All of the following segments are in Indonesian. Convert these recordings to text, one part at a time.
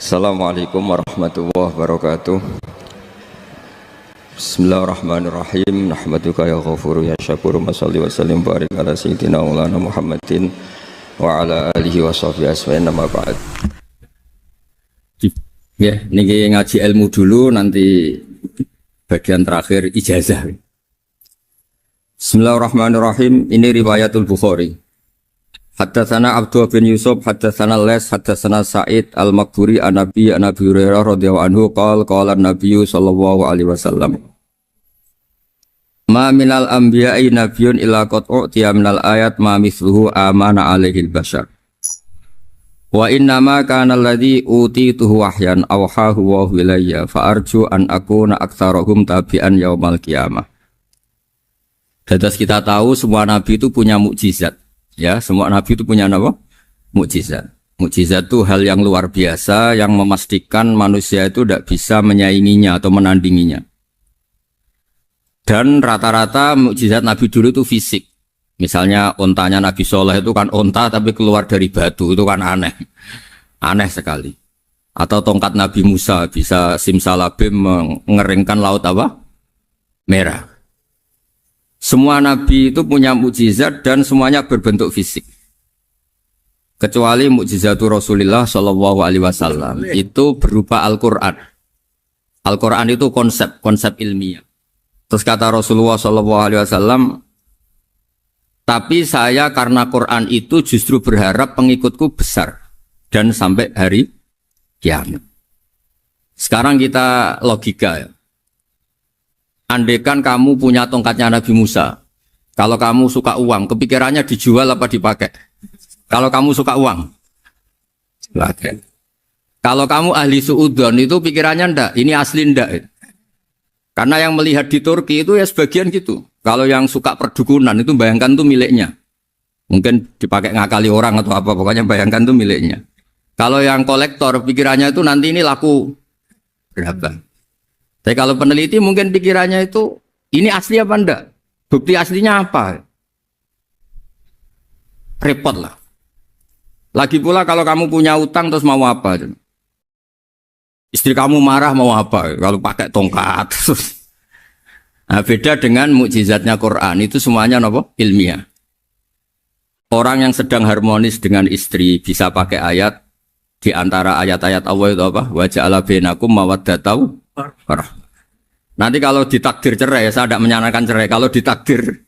Assalamualaikum warahmatullahi wabarakatuh. Bismillahirrahmanirrahim. Nahmaduka ya ghafuru ya syakuru. Mashalli wa sallim barik ala sayyidina maulana Muhammadin wa ala alihi wa sahbihi asma'in nama ba'd. Ya, niki ngaji ilmu dulu, nanti bagian terakhir ijazah. Bismillahirrahmanirrahim. Ini riwayatul Bukhari. Haddatsana Abdullah bin Yusuf, haddatsana Les, haddatsana Sa'id al-Maqburi an Nabi Hurairah radhiyallahu anhu qala an-nabiy sallallahu alaihi wasallam ma minal anbiya'i nabiyyun illa qad u'tiya minal ayat ma mithluhu amana alaihi al-bashar wa inna ma kana alladhi utituhu wahyan awhahu wa ilayya fa arju an akuna aktsarahum tabi'an yaumal qiyamah. Dados kita tahu semua nabi itu punya mukjizat. Ya, semua nabi itu punya apa? Mukjizat. Mukjizat itu hal yang luar biasa yang memastikan manusia itu tidak bisa menyainginya atau menandinginya. Dan rata-rata mukjizat nabi dulu itu fisik. Misalnya ontanya Nabi Soleh itu kan onta tapi keluar dari batu, itu kan aneh. Aneh sekali. Atau tongkat Nabi Musa bisa simsalabim mengeringkan laut apa? Merah. Semua nabi itu punya mukjizat dan semuanya berbentuk fisik. Kecuali mukjizatul Rasulullah sallallahu alaihi wasallam itu berupa Al-Qur'an. Al-Qur'an itu konsep ilmiah. Terus kata Rasulullah sallallahu alaihi wasallam, tapi saya karena Quran itu justru berharap pengikutku besar dan sampai hari kiamat. Sekarang kita logika ya. Andaikan kamu punya tongkatnya Nabi Musa, kalau kamu suka uang, kepikirannya dijual apa dipakai? Kalau kamu suka uang, pakai. Kalau kamu ahli suudon itu pikirannya ndak, ini asli ndak. Karena yang melihat di Turki itu ya sebagian gitu. Kalau yang suka perdukunan itu bayangkan tuh miliknya. Mungkin dipakai ngakali orang atau apa, pokoknya bayangkan tuh miliknya. Kalau yang kolektor pikirannya itu nanti ini laku berapa? Tapi kalau peneliti mungkin pikirannya itu, ini asli apa enggak? Bukti aslinya apa? Repot lah. Lagi pula kalau kamu punya utang terus mau apa? Istri kamu marah mau apa? Kalau pakai tongkat. Nah, beda dengan mukjizatnya Quran, itu semuanya apa? Ilmiah. Orang yang sedang harmonis dengan istri bisa pakai ayat, di antara ayat-ayat Allah itu apa? Wa ja'ala bainakum mawaddatan. Nanti kalau ditakdir cerai, saya tidak menyarankan cerai. Kalau ditakdir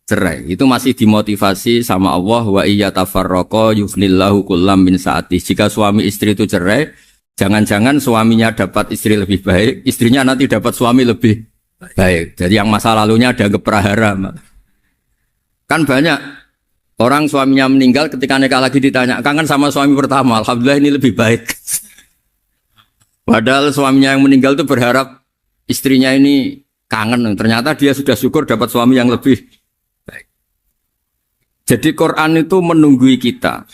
cerai, itu masih dimotivasi sama Allah. Wa iya tafarraqa yughnillahu kullam min sa'ati. Jika suami istri itu cerai, jangan-jangan suaminya dapat istri lebih baik, istrinya nanti dapat suami lebih baik. Jadi yang masa lalunya dianggap prahara. Kan banyak orang suaminya meninggal ketika nikah lagi ditanya, kangen sama suami pertama, alhamdulillah ini lebih baik. Padahal suaminya yang meninggal itu berharap istrinya ini kangen. Ternyata dia sudah syukur dapat suami yang lebih baik. Jadi Quran itu menunggui kita.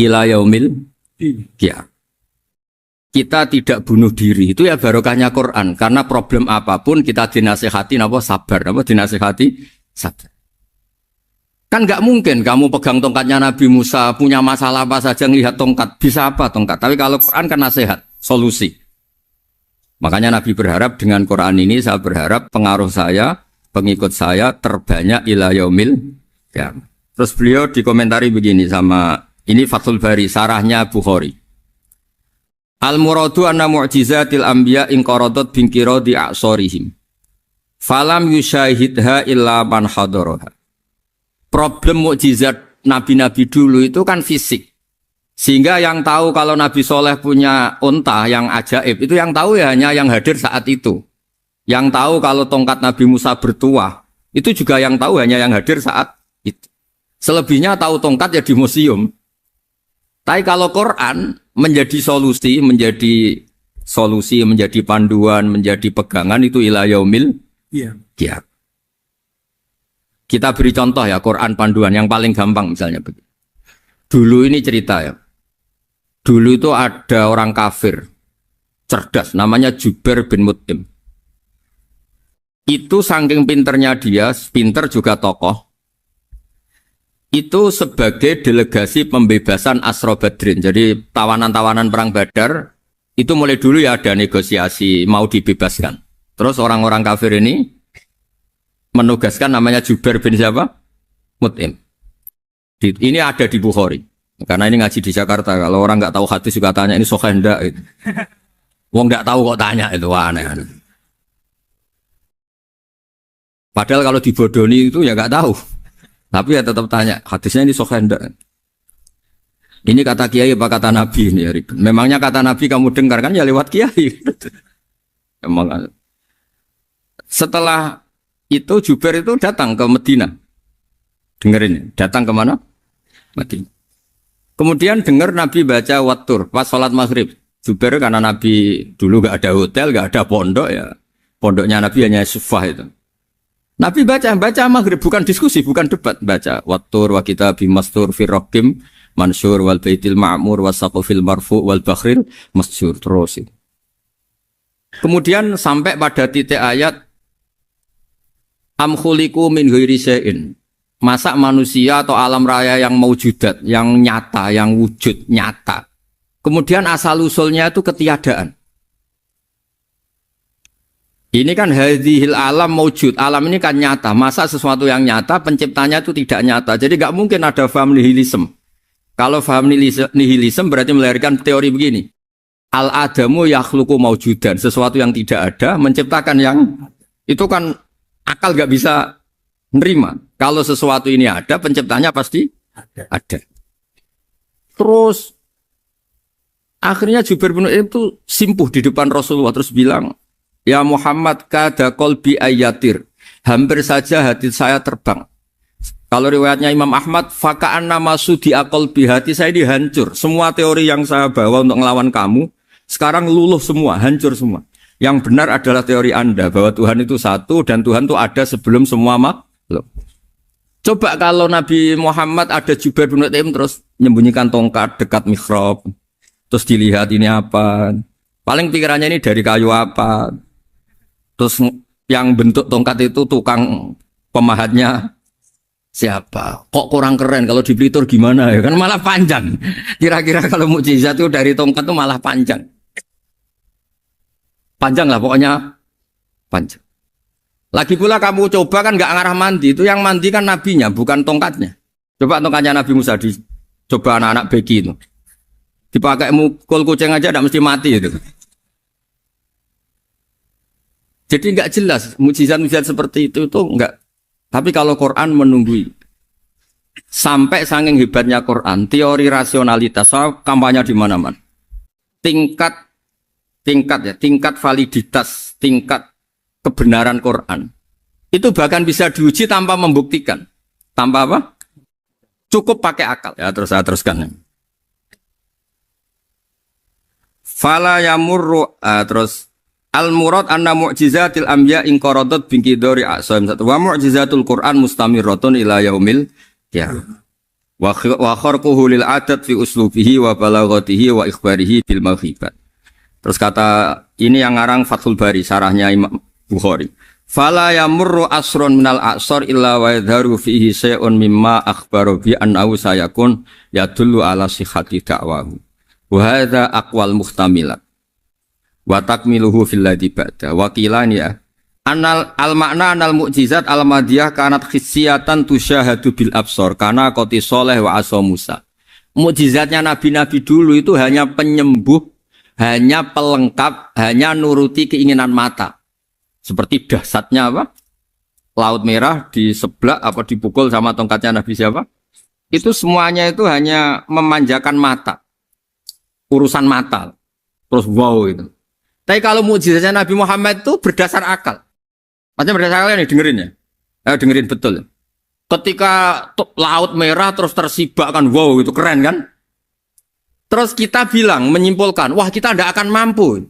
Ila yaumil qiyamah. Kita tidak bunuh diri. Itu ya barokahnya Quran. Karena problem apapun kita dinasihati apa sabar. Apa dinasihati sabar. Kan nggak mungkin kamu pegang tongkatnya Nabi Musa, punya masalah apa saja ngelihat tongkat. Bisa apa tongkat? Tapi kalau Quran kan nasihat. Solusi. Makanya Nabi berharap dengan Quran ini, saya berharap pengaruh saya, pengikut saya terbanyak ila yaumil qiyamah. Terus beliau dikomentari begini sama, ini Fathul Bari, sarahnya Bukhari. Al-muradu anna mu'jizatil anbiya inqaradat binkiradi a'sorihim. Falam yushahidha illa man hadaraha. Problem mukjizat nabi-nabi dulu itu kan fisik. Sehingga yang tahu kalau Nabi Soleh punya unta yang ajaib, itu yang tahu ya hanya yang hadir saat itu. Yang tahu kalau tongkat Nabi Musa bertuah, itu juga yang tahu hanya yang hadir saat itu. Selebihnya tahu tongkat ya di museum. Tapi kalau Quran menjadi solusi, menjadi panduan, menjadi pegangan, itu ila yaumil qiyamah. Kita beri contoh ya, Quran panduan yang paling gampang misalnya begitu. Dulu ini cerita ya. Dulu itu ada orang kafir cerdas namanya Jubair bin Mut'im. Itu saking pinternya dia, pinter juga tokoh. itu sebagai delegasi pembebasan Asra Badrin. Jadi tawanan-tawanan perang Badar Itu mulai dulu ya ada negosiasi mau dibebaskan. Terus orang-orang kafir ini menugaskan namanya Jubair bin siapa? Mut'im. Ini ada di Bukhari. Karena ini ngaji di Jakarta. Kalau orang nggak tahu hadis juga tanya ini sahih enggak gitu. Wong nggak tahu kok tanya itu aneh. Padahal kalau dibodoni itu ya nggak tahu. Tapi ya tetap tanya hadisnya ini sahih enggak. Ini kata kiai apa kata nabi ini ya. Memangnya kata nabi kamu dengar kan ya lewat kiai. Emang. Setelah itu Jubair itu datang ke Medina. Dengerin, datang ke mana? Medina. Kemudian dengar Nabi baca Wattur pas sholat maghrib. Jubair karena Nabi dulu gak ada hotel, gak ada pondok ya. Pondoknya Nabi hanya sufah itu. Nabi baca maghrib, bukan diskusi, bukan debat. Baca Wattur wa kitabi mastur firrokim mansur wal baitil ma'mur wasaqufil marfu wal bakhril masjur. Terus itu. Kemudian sampai pada titik ayat am khuliqu min ghairi syai'in. Masa manusia atau alam raya yang maujudat, yang nyata, yang wujud nyata. Kemudian asal usulnya itu ketiadaan. Ini kan hadhil alam maujud. Alam ini kan nyata. Masa sesuatu yang nyata penciptanya itu tidak nyata. Jadi nggak mungkin ada faham nihilisme. Kalau faham nihilisme berarti melahirkan teori begini. Al-adamu yakhluqu maujudan. Sesuatu yang tidak ada menciptakan yang itu kan akal nggak bisa nerima. Kalau sesuatu ini ada, penciptanya pasti ada. Terus akhirnya Jubair bin Mut'im itu simpuh di depan Rasulullah terus bilang, "Ya Muhammad kada qalbi ayatir." Hampir saja hati saya terbang. Kalau riwayatnya Imam Ahmad, faka'anna masudi qalbi, hati saya dihancur. Semua teori yang saya bawa untuk ngelawan kamu sekarang luluh semua, hancur semua. Yang benar adalah teori Anda bahwa Tuhan itu satu dan Tuhan itu ada sebelum semua makhluk. Coba kalau Nabi Muhammad ada Jubair bin Mut'im terus menyembunyikan tongkat dekat mihrab. Terus dilihat ini apa. Paling pikirannya ini dari kayu apa. Terus yang bentuk tongkat itu tukang pemahatnya siapa. Kok kurang keren kalau di Blitur gimana ya. Kan malah panjang. Kira-kira kalau mukjizat itu dari tongkat itu malah panjang. Panjang lah pokoknya. Panjang. Lagi pula kamu coba kan nggak ngarah mandi. Itu yang mandi kan nabinya, bukan tongkatnya. Coba tongkatnya Nabi Musa coba anak-anak beki itu. Dipakai mukul kucing aja tidak mesti mati itu. Jadi nggak jelas mukjizat-mukjizat seperti itu enggak. Tapi kalau Quran menunggui. Sampai saking hebatnya Quran, teori rasionalitas, kampanye di mana-mana. Tingkat validitas, tingkat kebenaran Quran itu bahkan bisa diuji tanpa membuktikan. Tanpa apa? Cukup pakai akal. Ya, terus saya teruskan. Fala yamurru terus al-murad anna mu'jizatil anbiya in qaradat binqidari asam satu wa mu'jizatul Quran mustamirratun ila yaumil qiyamah. Wa kharquhu lil adat fi uslubihi wa balaghatihi wa ikhbarihi bil mawhibat. Terus kata ini yang ngarang Fathul Bari sarahnya Imam Bukhari. Fala yamurru asrun minal a'sar illa wa yadharu fihi syai'un mimma akhbaru bi annahu sayakun yadullu ala sihhati da'wahu. Wa hadza aqwal muhtamilat. Wa takmiluhu fil ladzi ba'da. Wa qilani ya. Anal al-makna anal mu'jizat al-madiyah kanat khissiyatan tusyahadu bil absar kana qoti soleh wa asa Musa. Mukjizatnya nabi-nabi dulu itu hanya penyembuh, hanya pelengkap, hanya nuruti keinginan mata. Seperti dahsyatnya apa? Laut Merah di sebelah apa dipukul sama tongkatnya Nabi siapa? Itu semuanya itu hanya memanjakan mata. Urusan mata. Terus wow itu. Tapi kalau mukjizatnya Nabi Muhammad itu berdasar akal. Maksudnya berdasar akal nih dengerin ya. Dengerin betul. Ketika Laut Merah terus tersibak kan wow itu keren kan? Terus kita bilang menyimpulkan, wah kita tidak akan mampu.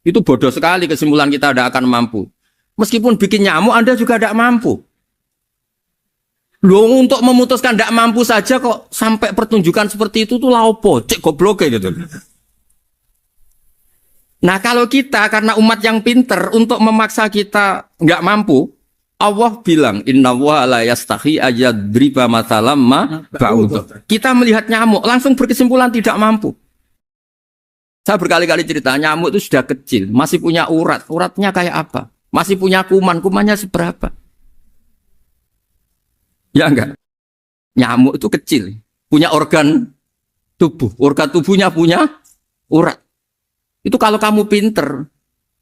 Itu bodoh sekali kesimpulan kita tidak akan mampu. Meskipun bikin nyamuk Anda juga tidak mampu. Loh untuk memutuskan tidak mampu saja kok sampai pertunjukan seperti itu tuh laopo, cek goblok gitu. Nah kalau kita karena umat yang pinter untuk memaksa kita nggak mampu, Allah bilang Inna wa la yastahi ayadriba mathalam ma ba'ud. Kita melihat nyamuk langsung berkesimpulan tidak mampu. Saya berkali-kali cerita, nyamuk itu sudah kecil, masih punya urat. Uratnya kayak apa? Masih punya kuman, kumannya seberapa? Ya enggak? Nyamuk itu kecil, punya organ tubuh. Organ tubuhnya punya urat. Itu kalau kamu pinter,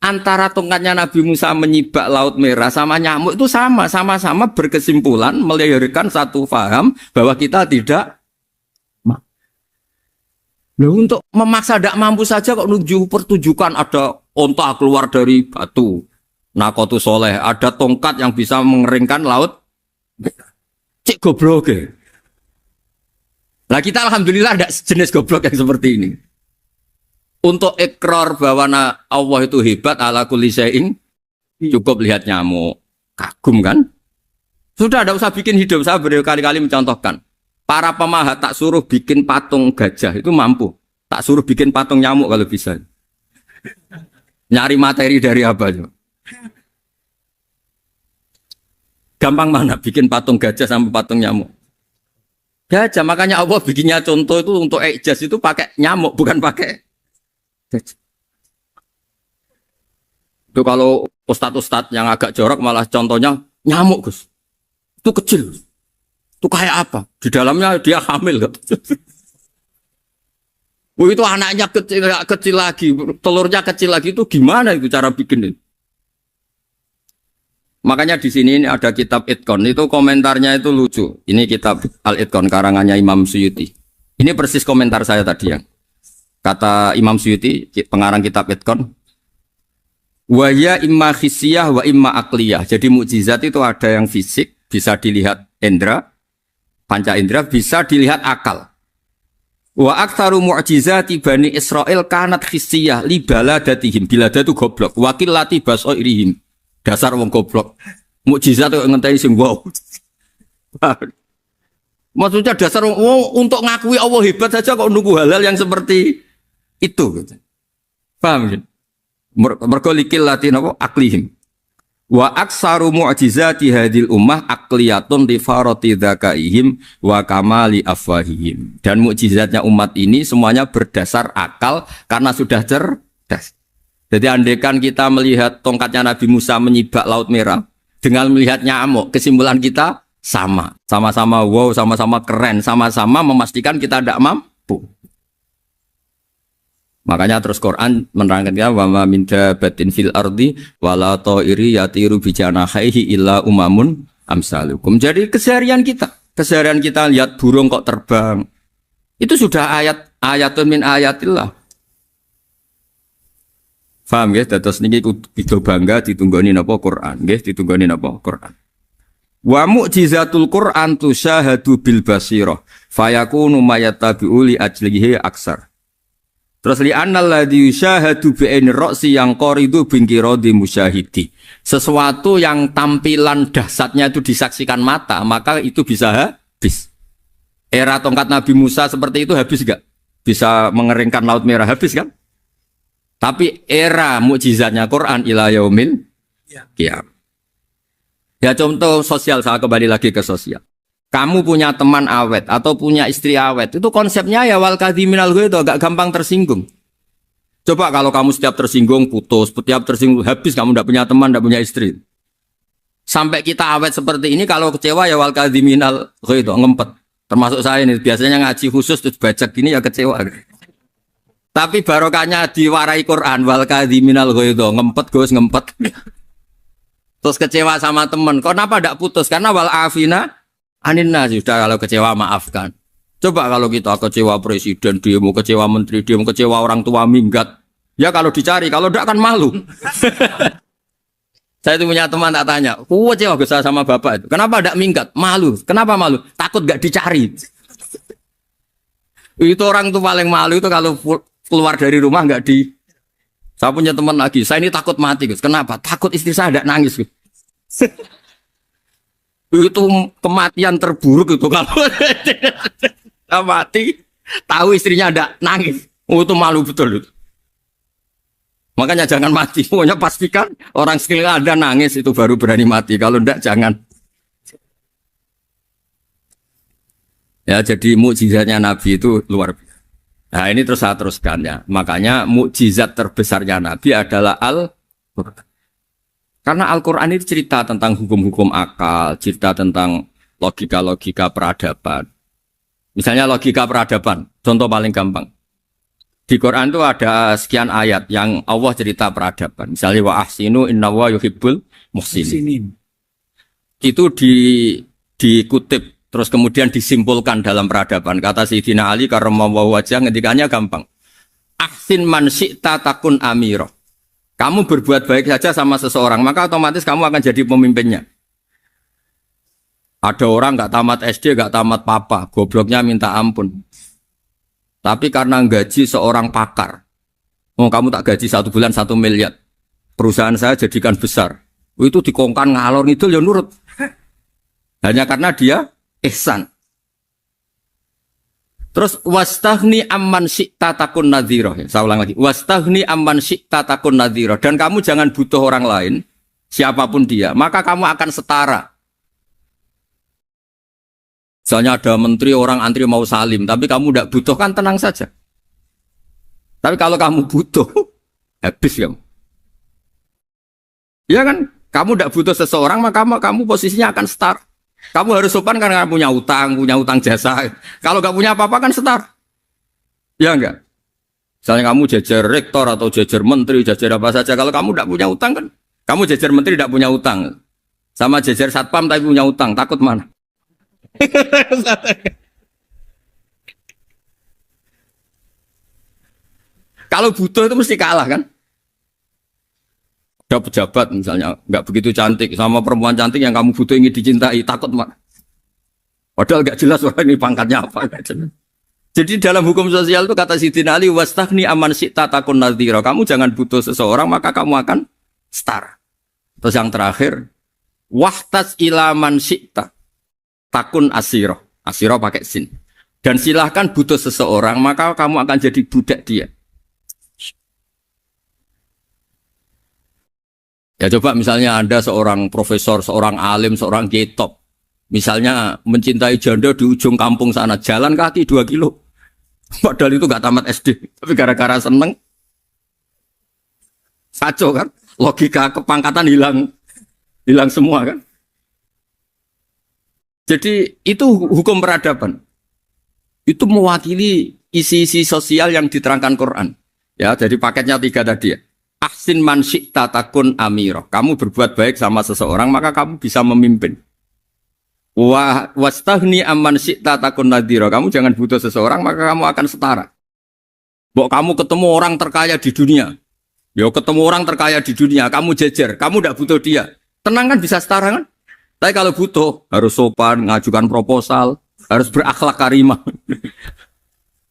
antara tongkatnya Nabi Musa menyibak Laut Merah sama nyamuk itu sama-sama berkesimpulan melahirkan satu faham bahwa kita tidak. Nah, untuk memaksa tidak mampu saja kok nuju pertunjukan ada onta keluar dari batu. Nakotu soleh, ada tongkat yang bisa mengeringkan laut. Cik goblok ya. Nah kita alhamdulillah ada jenis goblok yang seperti ini. Untuk ikrar bahwa Allah itu hebat ala kulli syai'in, cukup lihat nyamuk. Kagum kan? Sudah ada usah bikin hidup. Saya berkali-kali mencontohkan. Para pemahat tak suruh bikin patung gajah itu mampu. Tak suruh bikin patung nyamuk kalau bisa. Nyari materi dari apa? Gampang mana bikin patung gajah sama patung nyamuk? Gajah, makanya Allah bikinnya contoh itu untuk ijaz itu pakai nyamuk, bukan pakai gajah. Itu kalau ustadz-ustadz yang agak jorok malah contohnya nyamuk, Gus. Itu kecil. Itu kayak apa? Di dalamnya dia hamil. Itu anaknya kecil lagi, telurnya kecil lagi, itu gimana itu cara bikin itu? Makanya di sini ini ada kitab Itqan, itu komentarnya itu lucu. Ini kitab Al-Itqan karangannya Imam Suyuti. Ini persis komentar saya tadi yang kata Imam Suyuti, pengarang kitab Itqan. Wa ya imma khissiyah wa imma aqliyah. Jadi mukjizat itu ada yang fisik, bisa dilihat indra, panca indra, bisa dilihat akal. Wa aktsaru mu'jizati Bani Israil kanat khissiyah li baladatihim. Bilada itu goblok. Wakilati basairihim. Dasar wong goblok. Mukjizat kok ngenteni sing wow. Maksudnya dasar wong untuk ngakui Allah hebat saja kok nunggu halal yang seperti itu gitu. Paham kan? Mergo likil latin apa aklihim. Wa aksaru mu'jizati hadil ummah aqliyatun li farati dzakaihim wa kamali afwahihim. Dan mukjizatnya umat ini semuanya berdasar akal karena sudah cerdas. Jadi andaikan kita melihat tongkatnya Nabi Musa menyibak Laut Merah dengan melihat nyamuk, kesimpulan kita sama. Sama-sama wow, sama-sama keren, sama-sama memastikan kita tidak mampu. Makanya terus Quran menerangkan wa ma min dabatin fil ardi wala ta'iri yatiru bi janahihi illa umamun amsalukum. Jadi keseharian kita lihat burung kok terbang. Itu sudah ayatun min ayatillah. Paham nggih? Dados niki kudu bangga ditunggoni napa Quran, nggih ditunggoni napa Quran. Wa mu'jizatul Quran tusyahadu bil basirah fayakunu mayatabi'u li ajlihi aksar. Terus li annal ladzi yusyahadu bi aini ra'si yang qaridu bingkiradi musyahidi. Sesuatu yang tampilan dahsyatnya itu disaksikan mata, maka itu bisa habis. Era tongkat Nabi Musa seperti itu habis enggak? Bisa mengeringkan Laut Merah habis kan? Tapi era mukjizatnya Quran ila yaumil qiyamah. Ya contoh sosial, saya kembali lagi ke sosial. Kamu punya teman awet atau punya istri awet, itu konsepnya ya wal kadhiminal ghaidh, agak gampang tersinggung. Coba kalau kamu setiap tersinggung putus, setiap tersinggung habis, kamu tidak punya teman, tidak punya istri. Sampai kita awet seperti ini, kalau kecewa ya wal kadhiminal ghaidh, ngempet. Termasuk saya ini, biasanya ngaji khusus terus baca gini ya kecewa. Tapi barokahnya diwarai Quran wal kadhiminal ghaidh, ngempet Gus, ngempet. Terus kecewa sama teman, kenapa tidak putus? Karena wal afina aninna, sudah kalau kecewa maafkan. Coba kalau kita kecewa presiden, dia mau kecewa menteri, dia mau kecewa orang tua minggat. Ya kalau dicari, kalau tidak kan malu. Saya itu punya teman tak tanya, kecewa Gus sama bapak itu. Kenapa tidak minggat? Malu. Kenapa malu? Takut gak dicari. Itu orang tuh paling malu itu kalau keluar dari rumah nggak di. Saya punya teman lagi, saya ini takut mati Gus. Kenapa? Takut istri saya tidak nangis Gus. Itu kematian terburuk itu kalau mati, tahu istrinya tidak nangis. Oh, itu malu betul itu. Makanya jangan mati. Pokoknya pastikan orang sekeliling Anda nangis itu baru berani mati. Kalau tidak jangan. Ya jadi mukjizatnya Nabi itu luar biasa. Nah ini terus saya teruskan ya. Makanya mukjizat terbesarnya Nabi adalah Al-Quran. Karena Al-Quran itu cerita tentang hukum-hukum akal, cerita tentang logika-logika peradaban. Misalnya logika peradaban, contoh paling gampang. Di Quran itu ada sekian ayat yang Allah cerita peradaban. Misalnya wa ahsinu innallaha yuhibbul muhsinin. Itu dikutip terus kemudian disimpulkan dalam peradaban. Kata Sayyidina Ali karramallahu wajhah ngendikannya gampang. Ahsin man syi'ta takun amiro. Kamu berbuat baik saja sama seseorang, maka otomatis kamu akan jadi pemimpinnya. Ada orang nggak tamat SD, nggak tamat papa, gobloknya minta ampun. Tapi karena gaji seorang pakar, oh kamu tak gaji 1 bulan 1 miliar, perusahaan saya jadikan besar. Itu dikongkan ngalor ngidul ya nurut. Hanya karena dia ihsan. Terus wastaghni amman syi'ta takun nadhira. Saya ulang lagi. Wastaghni amman syi'ta takun nadhira. Dan kamu jangan butuh orang lain, siapapun dia, maka kamu akan setara. Misalnya ada menteri orang antri mau salim, tapi kamu tidak butuh kan tenang saja. Tapi kalau kamu butuh, habis kamu. Ya kan, kamu tidak butuh seseorang, maka kamu posisinya akan setara. Kamu harus sopan karena punya utang jasa. Kalau nggak punya apa-apa kan setara. Ya enggak? Misalnya kamu jajar rektor atau jajar menteri, jajar apa saja. Kalau kamu tidak punya utang kan, kamu jajar menteri tidak punya utang. Sama jajar satpam tapi punya utang, takut mana? Kalau butuh itu mesti kalah kan? Ada pejabat misalnya nggak begitu cantik sama perempuan cantik yang kamu butuh ingin dicintai, takut mak. Padahal nggak jelas orang ini pangkatnya apa. Jadi dalam hukum sosial itu kata Sayyidina Ali wastaghni amman syi'ta takun nadhira. Kamu jangan butuh seseorang maka kamu akan setara. Terus yang terakhir wahtas ila man syi'ta takun asiro. Asiro pakai sin. Dan silahkan butuh seseorang, maka kamu akan jadi budak dia. Ya coba misalnya Anda seorang profesor, seorang alim, seorang kiai top. Misalnya mencintai janda di ujung kampung sana, jalan kaki 2 kilo. Padahal itu gak tamat SD. Tapi gara-gara seneng, kacau kan? Logika kepangkatan hilang semua kan? Jadi itu hukum peradaban. Itu mewakili isi-isi sosial yang diterangkan Quran. Ya, jadi paketnya 3 tadi ya. Ahsin man syi'ta takun amiro. Kamu berbuat baik sama seseorang maka kamu bisa memimpin. Wastaghni amman syi'ta takun nadhira. Kamu jangan butuh seseorang maka kamu akan setara. Mbok kamu ketemu orang terkaya di dunia. Ya ketemu orang terkaya di dunia, kamu jejer, kamu tidak butuh dia. Tenang kan bisa setara kan? Tapi kalau butuh, harus sopan, ngajukan proposal, harus berakhlak karimah.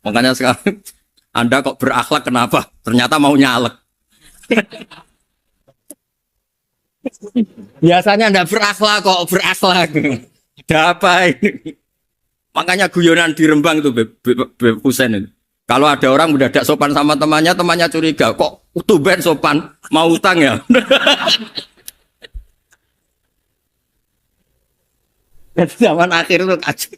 Makanya sekarang, Anda kok berakhlak kenapa? Ternyata mau nyalek. Biasanya Anda berakhlak kok, berakhlak. Ada apa ini? Makanya guyonan di Rembang itu, Beb Husein itu. Kalau ada orang mendadak sopan sama temannya curiga. Kok tumben sopan, mau utang ya? Zaman akhir itu kacau.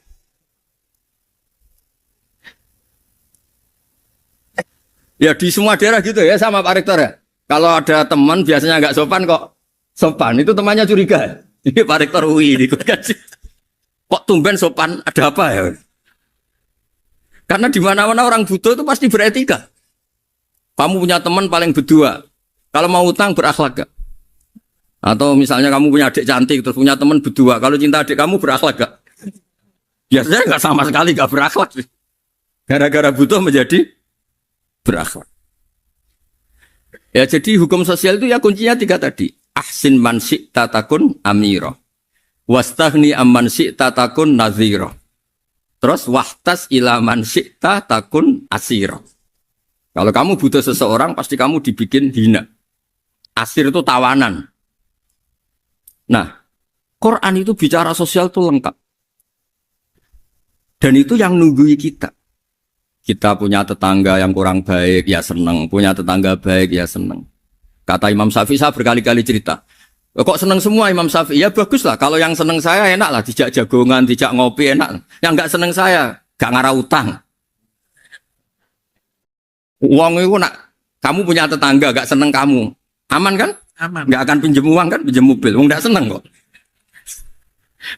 Ya di semua daerah gitu ya sama Pak Rektor ya. Kalau ada teman biasanya nggak sopan kok sopan, itu temannya curiga. Ini Pak Rektor UI ini kok tumben sopan, ada apa ya? Karena di mana-mana orang butuh itu pasti beretika. Kamu punya teman paling berdua, kalau mau utang berakhlak gak? Atau misalnya kamu punya adik cantik, terus punya teman berdua. Kalau cinta adik kamu berakhlak gak? Biasanya gak sama sekali gak berakhlak. Gara-gara butuh menjadi berakhlak. Ya jadi hukum sosial itu ya kuncinya 3 tadi. Ahsin man syi'ta takun amiro. Wastaghni amman syi'ta takun nadhiro. Terus wahtas ila man syi'ta takun asiro. Kalau kamu butuh seseorang pasti kamu dibikin hina. Asir itu tawanan. Nah, Quran itu bicara sosial itu lengkap. Dan itu yang nunggui kita. Kita punya tetangga yang kurang baik, ya seneng. Punya tetangga baik, ya seneng. Kata Imam Syafi'i, saya berkali-kali cerita. Kok seneng semua Imam Syafi'i? Ya bagus lah. Kalau yang seneng saya enak lah. Dijak jagongan, dijak ngopi enak. Yang gak seneng saya, gak ngarah utang. Uang itu nak kamu punya tetangga gak seneng kamu, aman kan? Aman. Gak akan pinjem uang kan, pinjem mobil, uang gak seneng kok.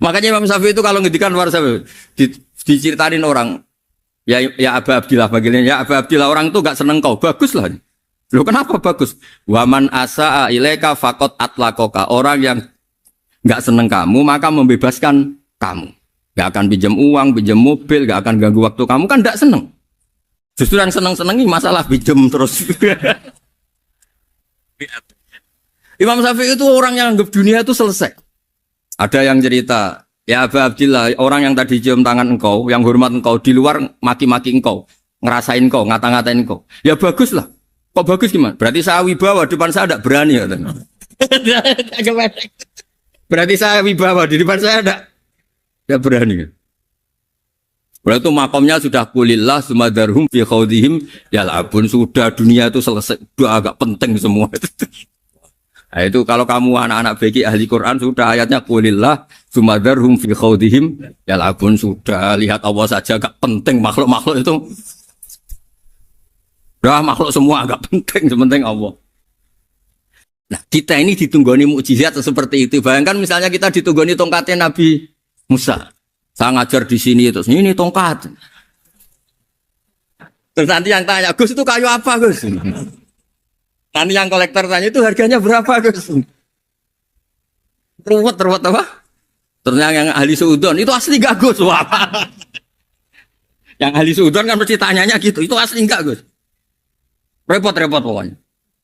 Makanya Imam Syafi'i itu kalau ngedikan luar Syafi'i diceritain orang, ya Aba Abdillah bagiannya, ya Aba Abdillah orang itu gak seneng kau, bagus lah. Loh kenapa bagus? Waman asa'a ilaika faqad atlaqaka. Orang yang gak seneng kamu maka membebaskan kamu. Gak akan pinjam uang, pinjam mobil, gak akan ganggu waktu kamu kan gak seneng. Justru yang seneng-senengi masalah pinjam terus. Imam Syafi'i itu orang yang anggap dunia itu selesai. Ada yang cerita, ya Aba Abdillah, orang yang tadi cium tangan engkau, yang hormat engkau, di luar maki-maki engkau, ngerasain engkau, ngata-ngatain engkau. Ya bagus lah. Kok bagus gimana? Berarti saya wibawa, depan saya tidak berani. Berarti saya wibawa, di depan saya tidak berani. Berarti itu makomnya sudah kulillah, sumadarhum fi khawdihim, yal'abun, sudah dunia itu selesai, sudah agak penting semua. Nah, itu kalau kamu anak-anak beki ahli Quran sudah ayatnya kulillah sumadarhum fi khawdihim yal'abun, sudah lihat Allah saja agak penting, makhluk-makhluk itu udah makhluk semua agak penting, sepenting Allah. Nah kita ini ditunggoni mukjizat seperti itu. Bayangkan misalnya kita ditunggoni tongkatnya Nabi Musa, saya ngajar di sini terus ini tongkat, terus nanti yang tanya Gus itu kayu apa Gus? Nanti yang kolektor tanya itu harganya berapa Gus? Ruwet apa? Ternyata yang ahli suudon itu asli gak Gus? Wah. Yang ahli suudon kan mesti tanyanya gitu, itu asli enggak Gus? Repot-repot pokoknya.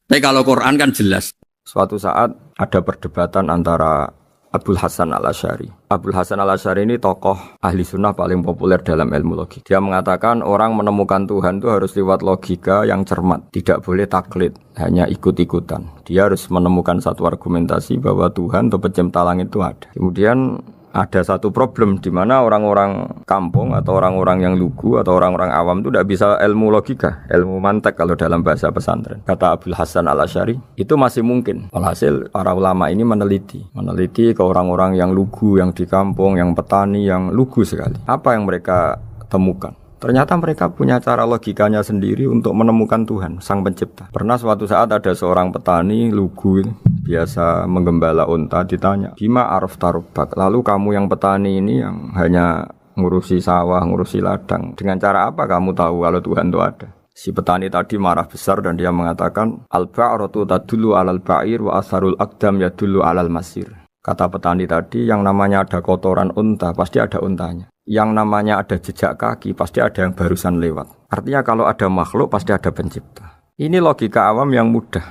Tapi kalau Quran kan jelas. Suatu saat ada perdebatan antara Abul Hasan al-Asy'ari. Abul Hasan al-Asy'ari ini tokoh ahli sunnah paling populer dalam ilmu logik. Dia mengatakan orang menemukan Tuhan itu harus lewat logika yang cermat. Tidak boleh taklid, hanya ikut-ikutan. Dia harus menemukan satu argumentasi bahwa Tuhan atau pencipta langit itu ada. Kemudian ada satu problem di mana orang-orang kampung atau orang-orang yang lugu atau orang-orang awam itu tidak bisa ilmu logika, ilmu mantek kalau dalam bahasa pesantren. Kata Abul Hasan al-Asy'ari, itu masih mungkin. Alhasil para ulama ini meneliti ke orang-orang yang lugu, yang di kampung, yang petani, yang lugu sekali. Apa yang mereka temukan? Ternyata mereka punya cara logikanya sendiri untuk menemukan Tuhan, Sang Pencipta. Pernah suatu saat ada seorang petani lugu, biasa menggembala unta, ditanya, Bima araf tarubak, lalu kamu yang petani ini yang hanya ngurusi sawah, ngurusi ladang, dengan cara apa kamu tahu kalau Tuhan itu ada? Si petani tadi marah besar dan dia mengatakan, Al-ba'ratu tadullu alal ba'ir wa asharul aqdam yadullu alal masir. Kata petani tadi, yang namanya ada kotoran unta, pasti ada untanya. Yang namanya ada jejak kaki, pasti ada yang barusan lewat. Artinya kalau ada makhluk, pasti ada pencipta. Ini logika awam yang mudah.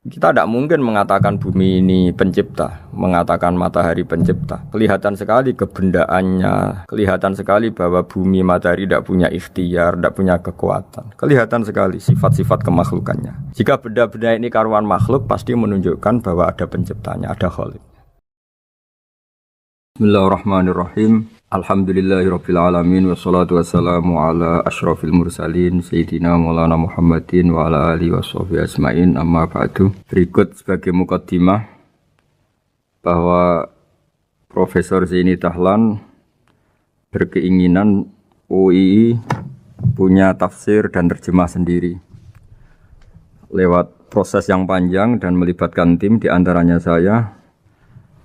Kita tidak mungkin mengatakan bumi ini pencipta, mengatakan matahari pencipta. Kelihatan sekali kebendaannya, kelihatan sekali bahwa bumi matahari tidak punya ikhtiar, tidak punya kekuatan. Kelihatan sekali sifat-sifat kemakhlukannya. Jika benda-benda ini karuan makhluk, pasti menunjukkan bahwa ada penciptanya, ada khalik. Bismillahirrahmanirrahim. Alhamdulillahirabbil alamin wassalatu wassalamu ala asyrafil mursalin sayyidina Maulana Muhammadin wa ala alihi washabihi ajmain, amma ba'du. Berikut sebagai mukaddimah bahwa Profesor Zaini Dahlan berkeinginan UII punya tafsir dan terjemah sendiri. Lewat proses yang panjang dan melibatkan tim, di antaranya saya,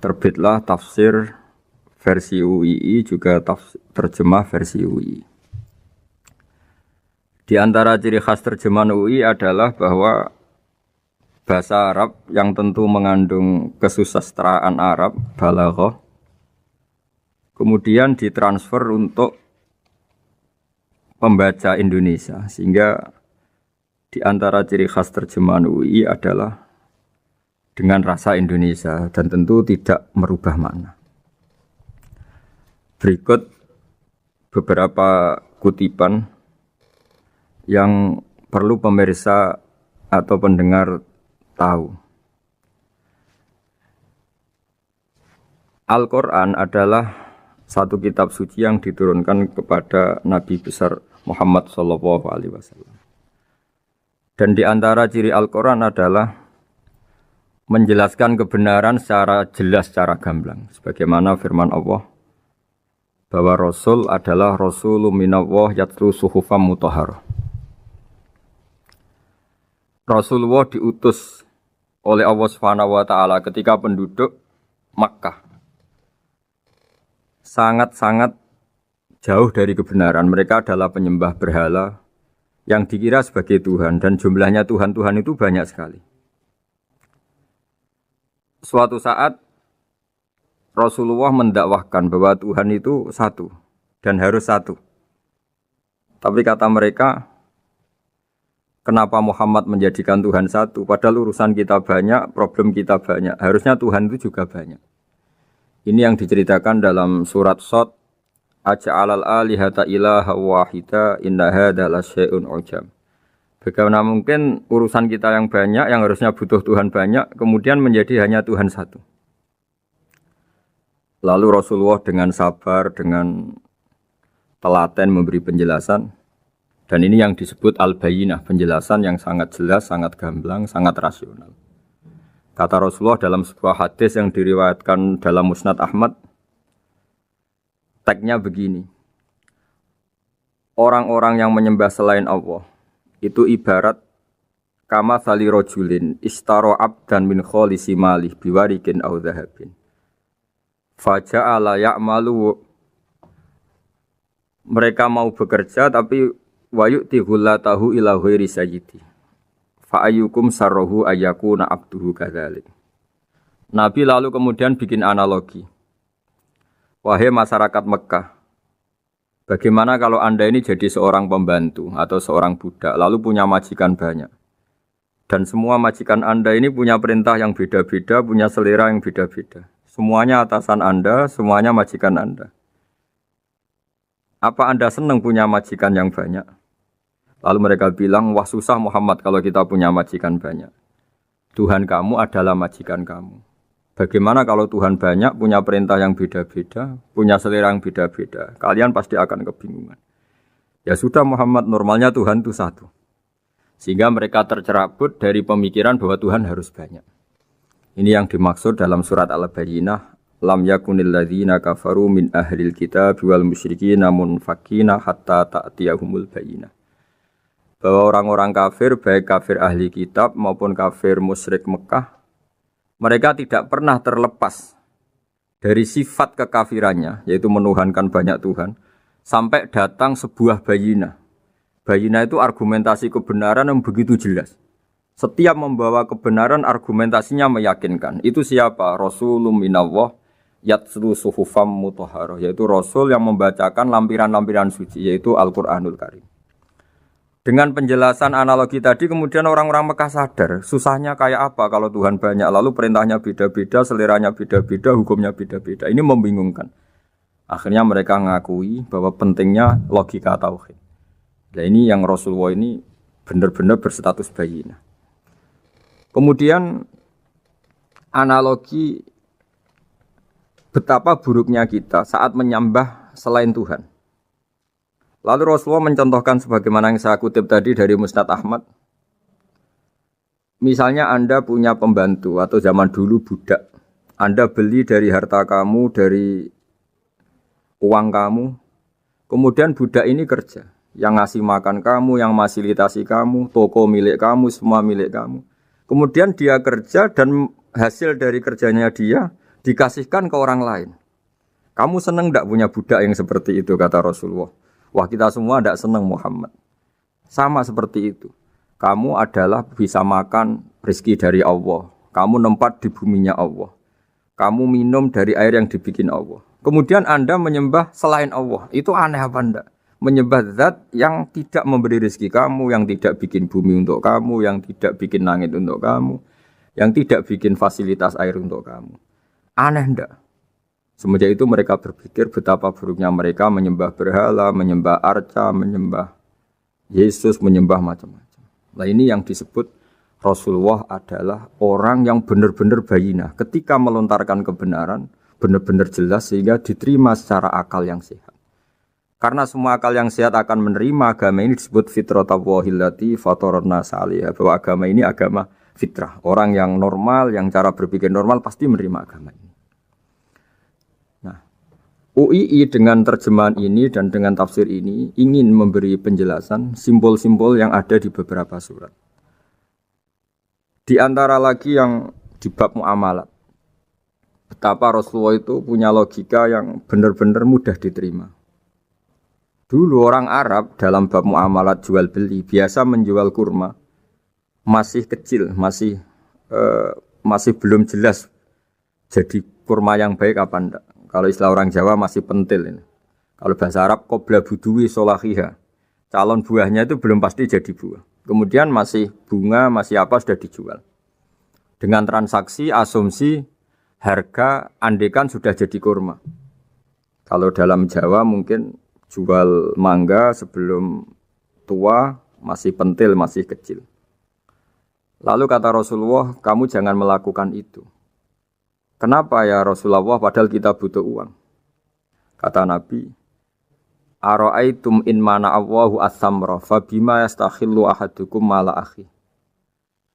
terbitlah tafsir versi UII, juga terjemah versi UII. Di antara ciri khas terjemahan UII adalah bahwa bahasa Arab yang tentu mengandung kesusastraan Arab, balaghah, kemudian ditransfer untuk pembaca Indonesia, sehingga di antara ciri khas terjemahan UII adalah dengan rasa Indonesia dan tentu tidak merubah makna. Berikut beberapa kutipan yang perlu pemirsa atau pendengar tahu. Al-Quran adalah satu kitab suci yang diturunkan kepada Nabi besar Muhammad SAW. Dan di antara ciri Al-Quran adalah menjelaskan kebenaran secara jelas, secara gamblang. Sebagaimana firman Allah, bahwa Rasul adalah Rasulun minallah yatlu suhufam mutahharah. Rasulullah diutus oleh Allah Subhanahu wa taala ketika penduduk Makkah sangat-sangat jauh dari kebenaran. Mereka adalah penyembah berhala yang dikira sebagai Tuhan dan jumlahnya Tuhan-Tuhan itu banyak sekali. Suatu saat Rasulullah mendakwahkan bahwa Tuhan itu satu dan harus satu. Tapi kata mereka, kenapa Muhammad menjadikan Tuhan satu? Padahal urusan kita banyak, problem kita banyak. Harusnya Tuhan itu juga banyak. Ini yang diceritakan dalam surat Shad, Aja'alal alihata ilaha wahida inna hadza lasyai'un ujab. Bagaimana mungkin urusan kita yang banyak, yang harusnya butuh Tuhan banyak, kemudian menjadi hanya Tuhan satu. Lalu Rasulullah dengan sabar, dengan telaten memberi penjelasan. Dan ini yang disebut al-bayyinah, penjelasan yang sangat jelas, sangat gamblang, sangat rasional. Kata Rasulullah dalam sebuah hadis yang diriwayatkan dalam Musnad Ahmad, tagnya begini, orang-orang yang menyembah selain Allah, itu ibarat kama thali rojulin istaro abdan min kholisi malih biwarikin au dhahabin. Faja'ala ya'malu, mereka mau bekerja tapi wayu'ti ghullatahu ila ghairi sayyidi. Fa'ayyukum sarrohu ayyakuna abduhu kadzalik. Nabi lalu kemudian bikin analogi. Wahai masyarakat Mekah, bagaimana kalau Anda ini jadi seorang pembantu atau seorang budak, lalu punya majikan banyak. Dan semua majikan Anda ini punya perintah yang beda-beda, punya selera yang beda-beda. Semuanya atasan Anda, semuanya majikan Anda. Apa Anda senang punya majikan yang banyak? Lalu mereka bilang, wah susah Muhammad kalau kita punya majikan banyak. Tuhan kamu adalah majikan kamu. Bagaimana kalau Tuhan banyak, punya perintah yang beda-beda, punya selera yang beda-beda? Kalian pasti akan kebingungan. Ya sudah Muhammad, normalnya Tuhan itu satu. Sehingga mereka tercerabut dari pemikiran bahwa Tuhan harus banyak. Ini yang dimaksud dalam surat Al-Bayyinah. Lam yakunil ladzina kafaru min ahlil kitab wal musyrikina munfakina hatta ta'tiyahumul bayyinah. Bahwa orang-orang kafir, baik kafir ahli kitab maupun kafir musyrik Mekah, mereka tidak pernah terlepas dari sifat kekafirannya, yaitu menuhankan banyak Tuhan, sampai datang sebuah bayinah. Bayinah itu argumentasi kebenaran yang begitu jelas. Setiap membawa kebenaran, argumentasinya meyakinkan. Itu siapa? Rasulun minallah yatslu suhufam mutahharah, yaitu Rasul yang membacakan lampiran-lampiran suci, yaitu Al-Quranul Karim. Dengan penjelasan analogi tadi, kemudian orang-orang Mekah sadar, susahnya kayak apa kalau Tuhan banyak, lalu perintahnya beda-beda, seleranya beda-beda, hukumnya beda-beda. Ini membingungkan. Akhirnya mereka ngakui bahwa pentingnya logika tauhid. Nah ini yang Rasulullah ini benar-benar berstatus bayinah. Kemudian analogi betapa buruknya kita saat menyembah selain Tuhan. Lalu Rasulullah mencontohkan sebagaimana yang saya kutip tadi dari Musnad Ahmad. Misalnya Anda punya pembantu atau zaman dulu budak. Anda beli dari harta kamu, dari uang kamu. Kemudian budak ini kerja. Yang ngasih makan kamu, yang fasilitasi kamu, toko milik kamu, semua milik kamu. Kemudian dia kerja dan hasil dari kerjanya dia dikasihkan ke orang lain. Kamu senang tidak punya budak yang seperti itu, kata Rasulullah. Wah kita semua tidak senang Muhammad. Sama seperti itu. Kamu adalah bisa makan rezeki dari Allah. Kamu nempat di buminya Allah. Kamu minum dari air yang dibikin Allah. Kemudian Anda menyembah selain Allah. Itu aneh apa enggak? Menyembah zat yang tidak memberi rezeki kamu, yang tidak bikin bumi untuk kamu, yang tidak bikin langit untuk kamu, yang tidak bikin fasilitas air untuk kamu. Aneh enggak? Semenjak itu mereka berpikir betapa buruknya mereka menyembah berhala, menyembah arca, menyembah Yesus, menyembah macam-macam. Nah ini yang disebut Rasulullah adalah orang yang benar-benar bayinah. Ketika melontarkan kebenaran, benar-benar jelas sehingga diterima secara akal yang sehat. Karena semua akal yang sehat akan menerima agama ini disebut fitratallahi fatarna salihah. Bahwa agama ini agama fitrah. Orang yang normal, yang cara berpikir normal pasti menerima agama ini. UII dengan terjemahan ini dan dengan tafsir ini ingin memberi penjelasan simbol-simbol yang ada di beberapa surat. Di antara lagi yang di bab muamalat, betapa Rasulullah itu punya logika yang benar-benar mudah diterima. Dulu orang Arab dalam bab muamalat jual beli biasa menjual kurma masih kecil, masih belum jelas jadi kurma yang baik apa enggak. Kalau istilah orang Jawa masih pentil ini. Kalau bahasa Arab qobla buduwi solahiha. Calon buahnya itu belum pasti jadi buah. Kemudian masih bunga, masih apa sudah dijual. Dengan transaksi asumsi harga andekan sudah jadi kurma. Kalau dalam Jawa mungkin jual mangga sebelum tua masih pentil, masih kecil. Lalu kata Rasulullah, kamu jangan melakukan itu. Kenapa ya Rasulullah, padahal kita butuh uang? Kata Nabi, ara'aitum in mana'awahu as-samra fa bima yastakhillu ahadukum mala akhi.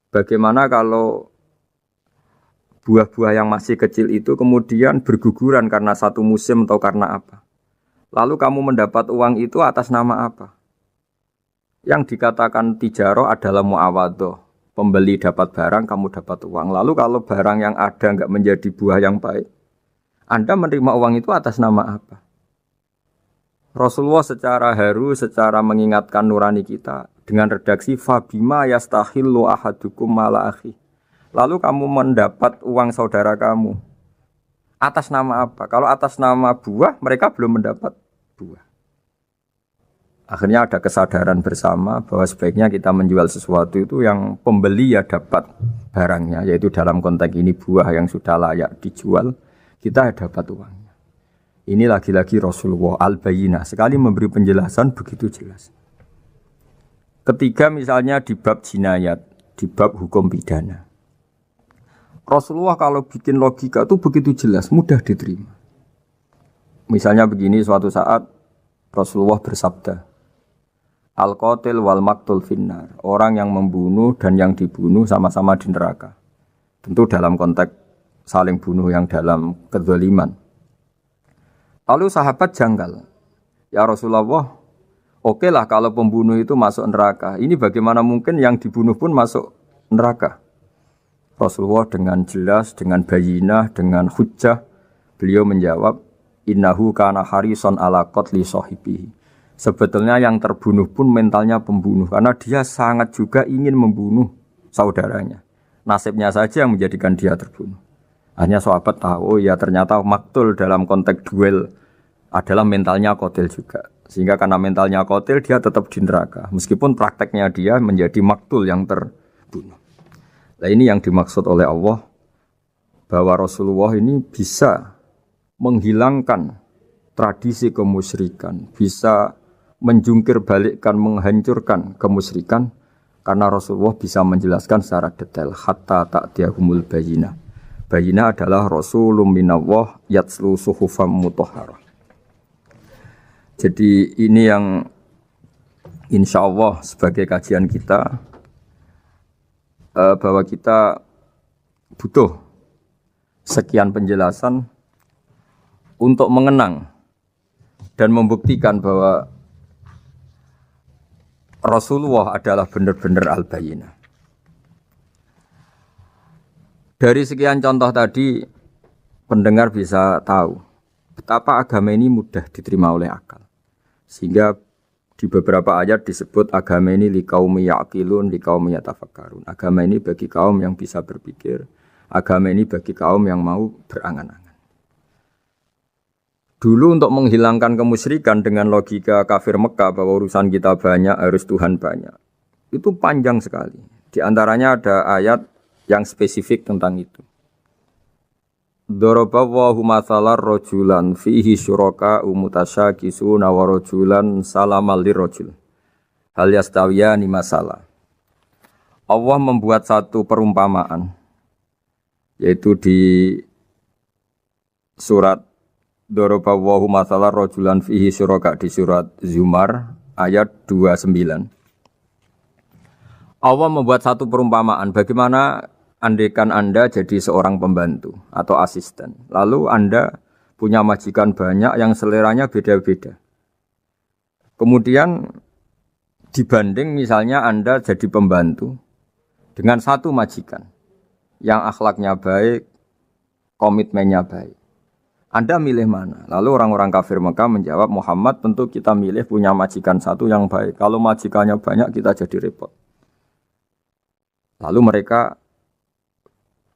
Bagaimana kalau buah-buah yang masih kecil itu kemudian berguguran karena satu musim atau karena apa? Lalu kamu mendapat uang itu atas nama apa? Yang dikatakan tijarah adalah muawadhah. Pembeli dapat barang, kamu dapat uang. Lalu kalau barang yang ada enggak menjadi buah yang baik, Anda menerima uang itu atas nama apa? Rasulullah secara haru, secara mengingatkan nurani kita dengan redaksi fabima yastahillu ahadukum mala akhi. Lalu kamu mendapat uang saudara kamu atas nama apa? Kalau atas nama buah, mereka belum mendapat buah. Akhirnya ada kesadaran bersama bahwa sebaiknya kita menjual sesuatu itu yang pembeli ya dapat barangnya, yaitu dalam konteks ini buah yang sudah layak dijual, kita dapat uangnya. Ini lagi-lagi Rasulullah al-Bayyinah, sekali memberi penjelasan begitu jelas. Ketiga misalnya di bab jinayat, di bab hukum pidana. Rasulullah kalau bikin logika itu begitu jelas, mudah diterima. Misalnya begini, suatu saat Rasulullah bersabda, Al-qatil wal maktul finnar. Orang yang membunuh dan yang dibunuh sama-sama di neraka. Tentu dalam konteks saling bunuh yang dalam kezaliman. Lalu sahabat janggal. Ya Rasulullah, oke lah kalau pembunuh itu masuk neraka. Ini bagaimana mungkin yang dibunuh pun masuk neraka? Rasulullah dengan jelas, dengan bayinah, dengan hujjah, beliau menjawab, innahu kana harisan ala qatli sahibihi. Sebetulnya yang terbunuh pun mentalnya pembunuh, karena dia sangat juga ingin membunuh saudaranya. Nasibnya saja yang menjadikan dia terbunuh. Hanya sahabat tahu, oh ya ternyata maktul dalam konteks duel adalah mentalnya qatil juga. Sehingga karena mentalnya qatil, dia tetap di neraka. Meskipun prakteknya dia menjadi maktul yang terbunuh. Nah ini yang dimaksud oleh Allah, bahwa Rasulullah ini bisa menghilangkan tradisi kemusyrikan, bisa menjungkir balikkan, menghancurkan kemusyrikan, karena Rasulullah bisa menjelaskan secara detail hatta ta'tiyahumul bayyinah. Bayyinah adalah Rasulun minallah yatslu suhufam mutahharah. Jadi ini yang insya Allah sebagai kajian kita, bahwa kita butuh sekian penjelasan untuk mengenang dan membuktikan bahwa Rasulullah adalah benar-benar al-bayyinah. Dari sekian contoh tadi, pendengar bisa tahu betapa agama ini mudah diterima oleh akal. Sehingga di beberapa ayat disebut agama ini liqaumi ya'qilun, liqaumi yatafakkarun. Agama ini bagi kaum yang bisa berpikir, agama ini bagi kaum yang mau berangan-angan. Dulu untuk menghilangkan kemusyrikan dengan logika kafir Mekah bahwa urusan kita banyak, harus Tuhan banyak. Itu panjang sekali. Di antaranya ada ayat yang spesifik tentang itu. Daraballahu mathalan rajulan fihi syuraka mutasyakisuna wa rajulan salamal lirajul. Hal yastawiyani masalah. Allah membuat satu perumpamaan, yaitu di surat Daraballahu mathalan rajulan fihi syuraka di surat Zumar ayat 29. Allah membuat satu perumpamaan bagaimana andaikan Anda jadi seorang pembantu atau asisten. Lalu Anda punya majikan banyak yang seleranya beda-beda. Kemudian dibanding misalnya Anda jadi pembantu dengan satu majikan yang akhlaknya baik, komitmennya baik. Anda milih mana? Lalu orang-orang kafir Mekah menjawab, Muhammad tentu kita milih punya majikan satu yang baik. Kalau majikannya banyak kita jadi repot. Lalu mereka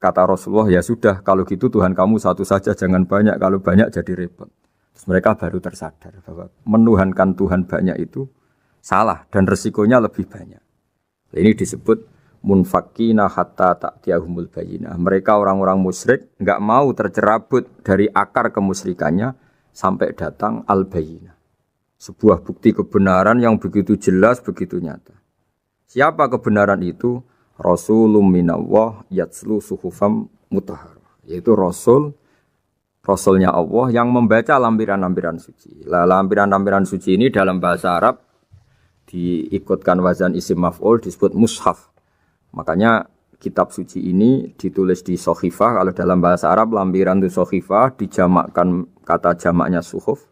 kata Rasulullah, ya sudah kalau gitu Tuhan kamu satu saja jangan banyak. Kalau banyak jadi repot. Terus mereka baru tersadar bahwa menuhankan Tuhan banyak itu salah dan resikonya lebih banyak. Ini disebut munfakina hatta ta'tiyahumul bayyinah. Mereka orang-orang musyrik enggak mau tercerabut dari akar kemusyrikannya sampai datang al-bayyinah. Sebuah bukti kebenaran yang begitu jelas, begitu nyata. Siapa kebenaran itu? Rasulun minallah yatslu suhufam mutahharah. Yaitu Rasulnya Allah yang membaca lampiran-lampiran suci. Lampiran-lampiran suci ini dalam bahasa Arab diikutkan wazan isim maf'ul disebut mushaf. Makanya kitab suci ini ditulis di sohifah. Kalau dalam bahasa Arab lampiran itu sohifah, dijamakkan kata jamaknya suhuf.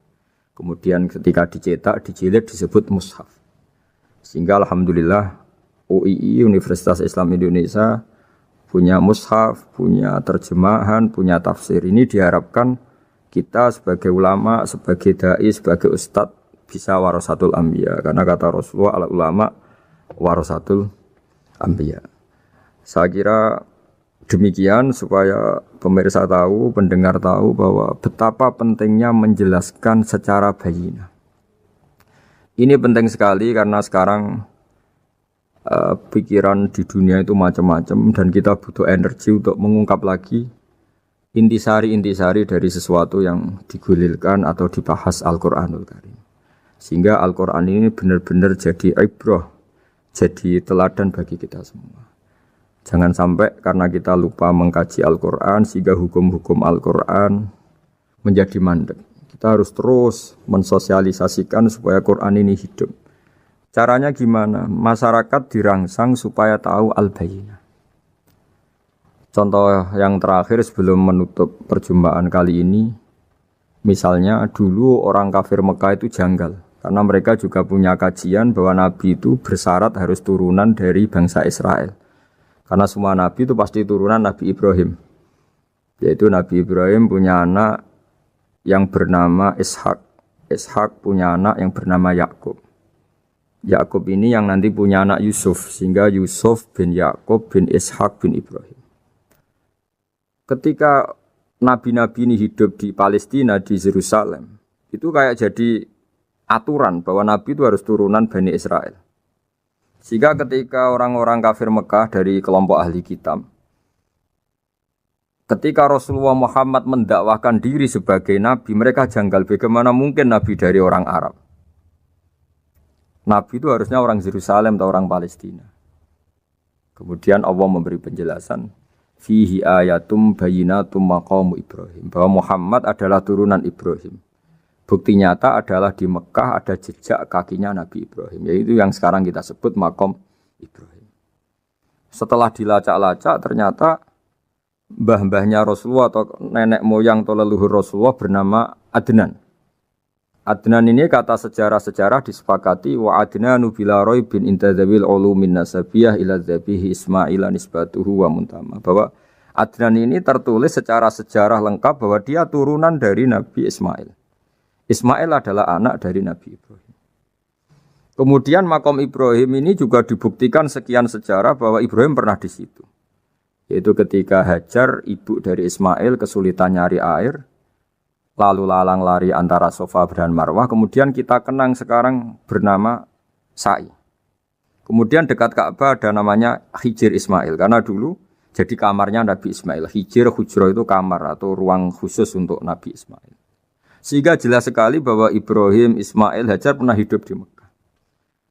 Kemudian ketika dicetak, dijilid disebut mushaf. Sehingga alhamdulillah UII Universitas Islam Indonesia punya mushaf, punya terjemahan, punya tafsir. Ini diharapkan kita sebagai ulama, sebagai dai, sebagai ustadz bisa warasatul anbiya. Karena kata Rasulullah ulama warasatul anbiya. Saya kira demikian supaya pemirsa tahu, pendengar tahu bahwa betapa pentingnya menjelaskan secara bayyinah. Ini penting sekali karena sekarang pikiran di dunia itu macam-macam dan kita butuh energi untuk mengungkap lagi intisari-intisari dari sesuatu yang digulirkan atau dibahas Al-Qur'anul Karim. Sehingga Al-Qur'an ini benar-benar jadi ibrah, jadi teladan bagi kita semua. Jangan sampai karena kita lupa mengkaji Al-Qur'an sehingga hukum-hukum Al-Qur'an menjadi mandek. Kita harus terus mensosialisasikan supaya Qur'an ini hidup. Caranya gimana? Masyarakat dirangsang supaya tahu al-bayyinah. Contoh yang terakhir sebelum menutup perjumpaan kali ini, misalnya dulu orang kafir Mekah itu janggal. Karena mereka juga punya kajian bahwa Nabi itu bersyarat harus turunan dari bangsa Israel. Karena semua Nabi itu pasti turunan Nabi Ibrahim. Yaitu Nabi Ibrahim punya anak yang bernama Ishak. Ishak punya anak yang bernama Yakub. Yakub ini yang nanti punya anak Yusuf. Sehingga Yusuf bin Yakub bin Ishak bin Ibrahim. Ketika Nabi-Nabi ini hidup di Palestina, di Yerusalem, itu kayak jadi aturan bahwa Nabi itu harus turunan Bani Israel. Sehingga ketika orang-orang kafir Mekah dari kelompok ahli kitab, ketika Rasulullah Muhammad mendakwahkan diri sebagai Nabi, mereka janggal bagaimana mungkin Nabi dari orang Arab. Nabi itu harusnya orang Yerusalem atau orang Palestina. Kemudian Allah memberi penjelasan, fihi ayatum bayyinatum maqamu Ibrahim, bahwa Muhammad adalah turunan Ibrahim. Bukti nyata adalah di Mekah ada jejak kakinya Nabi Ibrahim, yaitu yang sekarang kita sebut maqam Ibrahim. Setelah dilacak-lacak ternyata mbah-mbahnya Rasulullah atau nenek moyang atau leluhur Rasulullah bernama Adnan. Adnan ini kata sejarah-sejarah disepakati wa Adnanu bila raibin intadzawil ulumin nasabiyah ila dzabihi Ismail nisbatuhu wa muntama. Bahwa Adnan ini tertulis secara sejarah lengkap bahwa dia turunan dari Nabi Ismail. Ismail adalah anak dari Nabi Ibrahim. Kemudian makom Ibrahim ini juga dibuktikan sekian sejarah bahwa Ibrahim pernah di situ. Yaitu ketika Hajar, ibu dari Ismail, kesulitan nyari air, lalu lalang lari antara Safa dan Marwah. Kemudian kita kenang sekarang bernama Sa'i. Kemudian dekat Ka'bah ada namanya Hijir Ismail. Karena dulu jadi kamarnya Nabi Ismail. Hijir, hujro itu kamar atau ruang khusus untuk Nabi Ismail. Sehingga jelas sekali bahwa Ibrahim, Ismail, Hajar pernah hidup di Mekah.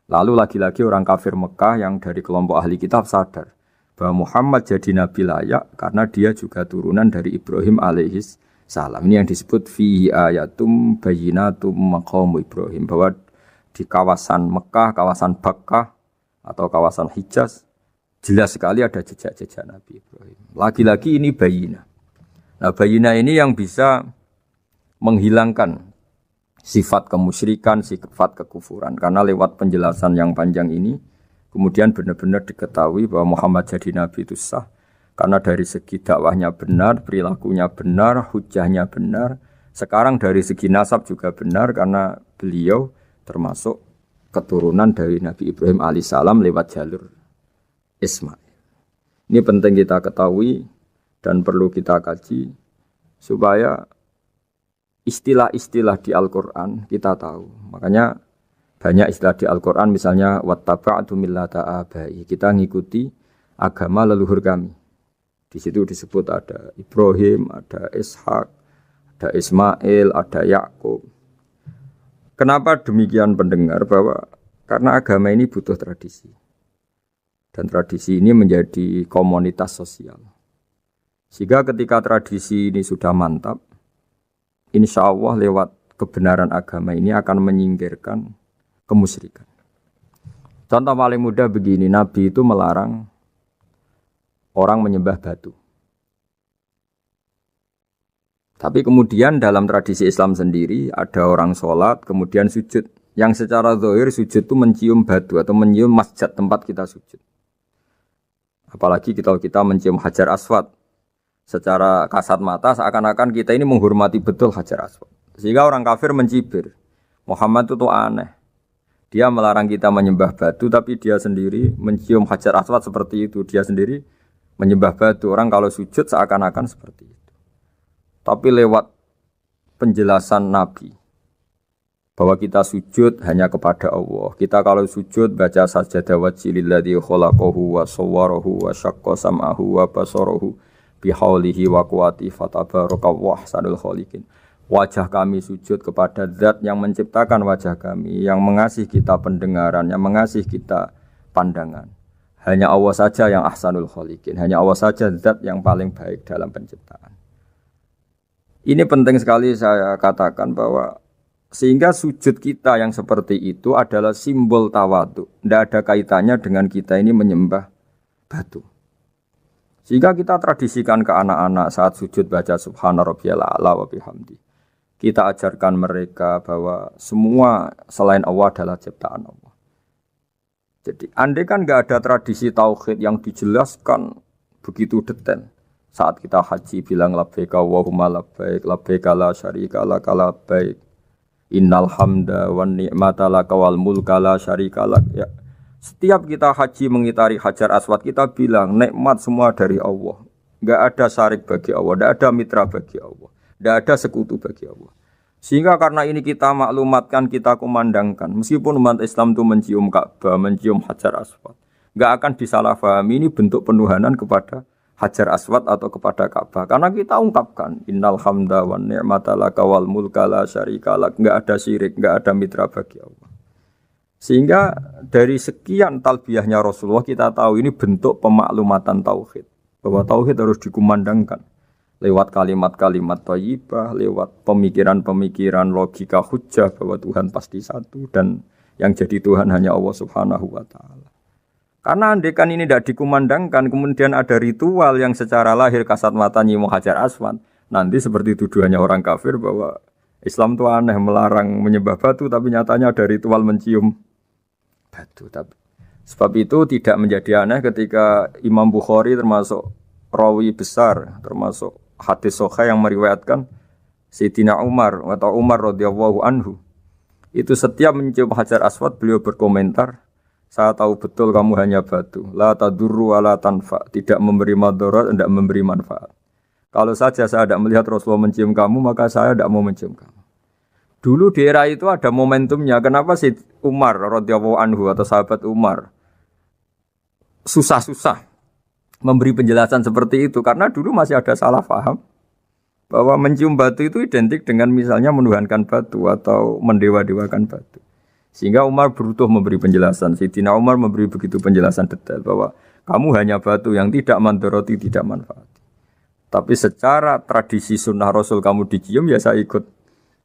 Lalu lagi-lagi orang kafir Mekah yang dari kelompok ahli kitab sadar bahwa Muhammad jadi nabi layak karena dia juga turunan dari Ibrahim alaihis salam. Ini yang disebut fihi ayatum bayyinatum maqamu Ibrahim, bahwa di kawasan Mekah, kawasan Bakkah atau kawasan Hijaz jelas sekali ada jejak-jejak Nabi Ibrahim. Lagi-lagi ini bayyinah. Nah, bayyinah ini yang bisa menghilangkan sifat kemusyrikan, sifat kekufuran. Karena lewat penjelasan yang panjang ini Kemudian benar-benar diketahui bahwa Muhammad jadi nabi itu sah karena dari segi dakwahnya benar, perilakunya benar, hujahnya benar. Sekarang dari segi nasab juga benar karena beliau termasuk keturunan dari Nabi Ibrahim alaihissalam lewat jalur Ismail. Ini penting kita ketahui dan perlu kita kaji supaya istilah-istilah di Al-Quran kita tahu. Makanya banyak istilah di Al-Quran misalnya wattaba'tu millata abai. Kita ngikuti agama leluhur kami. Di situ disebut ada Ibrahim, ada Ishak, ada Ismail, ada Yakub. Kenapa demikian pendengar? Bahwa karena agama ini butuh tradisi. Dan tradisi ini menjadi komunitas sosial. Sehingga ketika tradisi ini sudah mantap, insya Allah lewat kebenaran agama ini akan menyingkirkan kemusyrikan. Contoh paling mudah begini, Nabi itu melarang orang menyembah batu. Tapi kemudian dalam tradisi Islam sendiri ada orang sholat kemudian sujud. Yang secara zahir sujud itu mencium batu atau mencium masjid tempat kita sujud. Apalagi kita mencium Hajar Aswad. Secara kasat mata seakan-akan kita ini menghormati betul Hajar Aswad. Sehingga orang kafir mencibir. Muhammad itu aneh. Dia melarang kita menyembah batu, tapi dia sendiri mencium Hajar Aswad seperti itu. Dia sendiri menyembah batu. Orang kalau sujud seakan-akan seperti itu. Tapi lewat penjelasan Nabi, bahwa kita sujud hanya kepada Allah. Kita kalau sujud baca sajadah wajhililladzi khalaqahu wa sawwarahu wa syaqqa sam'ahu wa basarahu bihaulihi wa quwwati fatabaraka ahsanul khaliqin. Wajah kami sujud kepada zat yang menciptakan wajah kami, yang mengasihi kita pendengaran, yang mengasihi kita pandangan. Hanya Allah saja yang ahsanul khaliqin, hanya Allah saja zat yang paling baik dalam penciptaan. Ini penting sekali saya katakan bahwa sehingga sujud kita yang seperti itu adalah simbol tawadhu. Tidak ada kaitannya dengan kita ini menyembah batu. Sehingga kita tradisikan ke anak-anak saat sujud baca subhana rabbiyal a'la wa bihamdi. Kita ajarkan mereka bahwa semua selain Allah adalah ciptaan Allah. Jadi andai kan nggak ada tradisi tauhid yang dijelaskan begitu detail. Saat kita haji bilang labbaik Allahumma labbaik, labbaik la syarika lak labbaik. Innal hamda wan ni'mata laka wal mulka la syarika lak. Ya. Setiap kita haji mengitari Hajar Aswad kita bilang nikmat semua dari Allah. Enggak ada syarik bagi Allah, enggak ada mitra bagi Allah, enggak ada sekutu bagi Allah. Sehingga karena ini kita maklumatkan, kita kumandangkan. Meskipun umat Islam itu mencium Ka'bah, mencium Hajar Aswad, enggak akan disalahfahami ini bentuk penuhanan kepada Hajar Aswad atau kepada Ka'bah. Karena kita ungkapkan innal hamda wan ni'mata laka wal mulka la syarika lak. Enggak ada syirik, enggak ada mitra bagi Allah. Sehingga dari sekian talbiyahnya Rasulullah kita tahu ini bentuk pemaklumatan tauhid. Bahwa tauhid harus dikumandangkan lewat kalimat-kalimat thayyibah, lewat pemikiran-pemikiran logika hujjah bahwa Tuhan pasti satu dan yang jadi Tuhan hanya Allah Subhanahu wa taala. Karena andekan ini tidak dikumandangkan, kemudian ada ritual yang secara lahir kasat mata nyium Hajar Aswad, nanti seperti tuduhannya orang kafir bahwa Islam itu aneh melarang menyembah batu, tapi nyatanya ada ritual mencium batu. Sebab itu tidak menjadi aneh ketika Imam Bukhari termasuk rawi besar, termasuk hadis sahih yang meriwayatkan Sayyidina Umar atau Umar radhiyallahu anhu. Itu setiap mencium Hajar Aswad beliau berkomentar, saya tahu betul kamu hanya batu, la tadurru wa la tanfa, tidak memberi madarat, tidak memberi manfaat. Kalau saja saya tidak melihat Rasulullah mencium kamu, maka saya tidak mau mencium kamu. Dulu di era itu ada momentumnya. Kenapa sih Umar radhiyallahu anhu atau sahabat Umar susah-susah memberi penjelasan seperti itu? Karena dulu masih ada salah paham bahwa mencium batu itu identik dengan misalnya menuhankan batu atau mendewa-dewakan batu. Sehingga Umar berutuh memberi penjelasan. Sayyidina Umar memberi begitu penjelasan detail bahwa kamu hanya batu yang tidak mandoroti, tidak manfaat. Tapi secara tradisi sunnah Rasul kamu dicium, ya saya ikut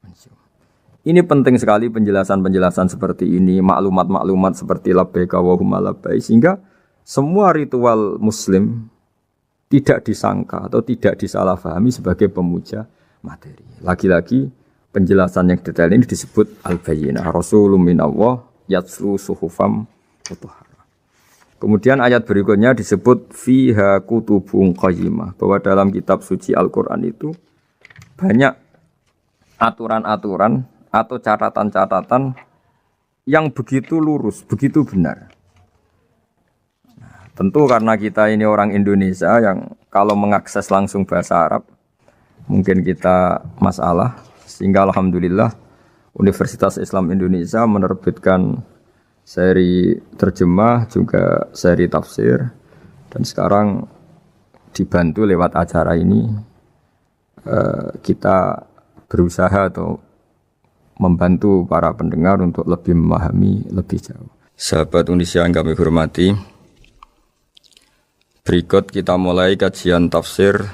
mencium. Ini penting sekali penjelasan-penjelasan seperti ini, maklumat-maklumat seperti labbaik Allahumma labbaik, sehingga semua ritual Muslim tidak disangka atau tidak disalahfahami sebagai pemuja materi. Lagi-lagi penjelasan yang detail ini disebut al-bayyinah, Rasulun minallah yatslu suhufam mutahharah. Kemudian ayat berikutnya disebut fiha kutubun qayyimah, bahwa dalam kitab suci Al-Qur'an itu banyak aturan-aturan atau catatan-catatan yang begitu lurus, begitu benar. Tentu karena kita ini orang Indonesia yang kalau mengakses langsung bahasa Arab mungkin kita masalah, sehingga alhamdulillah Universitas Islam Indonesia menerbitkan seri terjemah juga seri tafsir, dan sekarang dibantu lewat acara ini kita berusaha atau membantu para pendengar untuk lebih memahami lebih jauh. Sahabat Indonesia yang kami hormati, berikut kita mulai kajian tafsir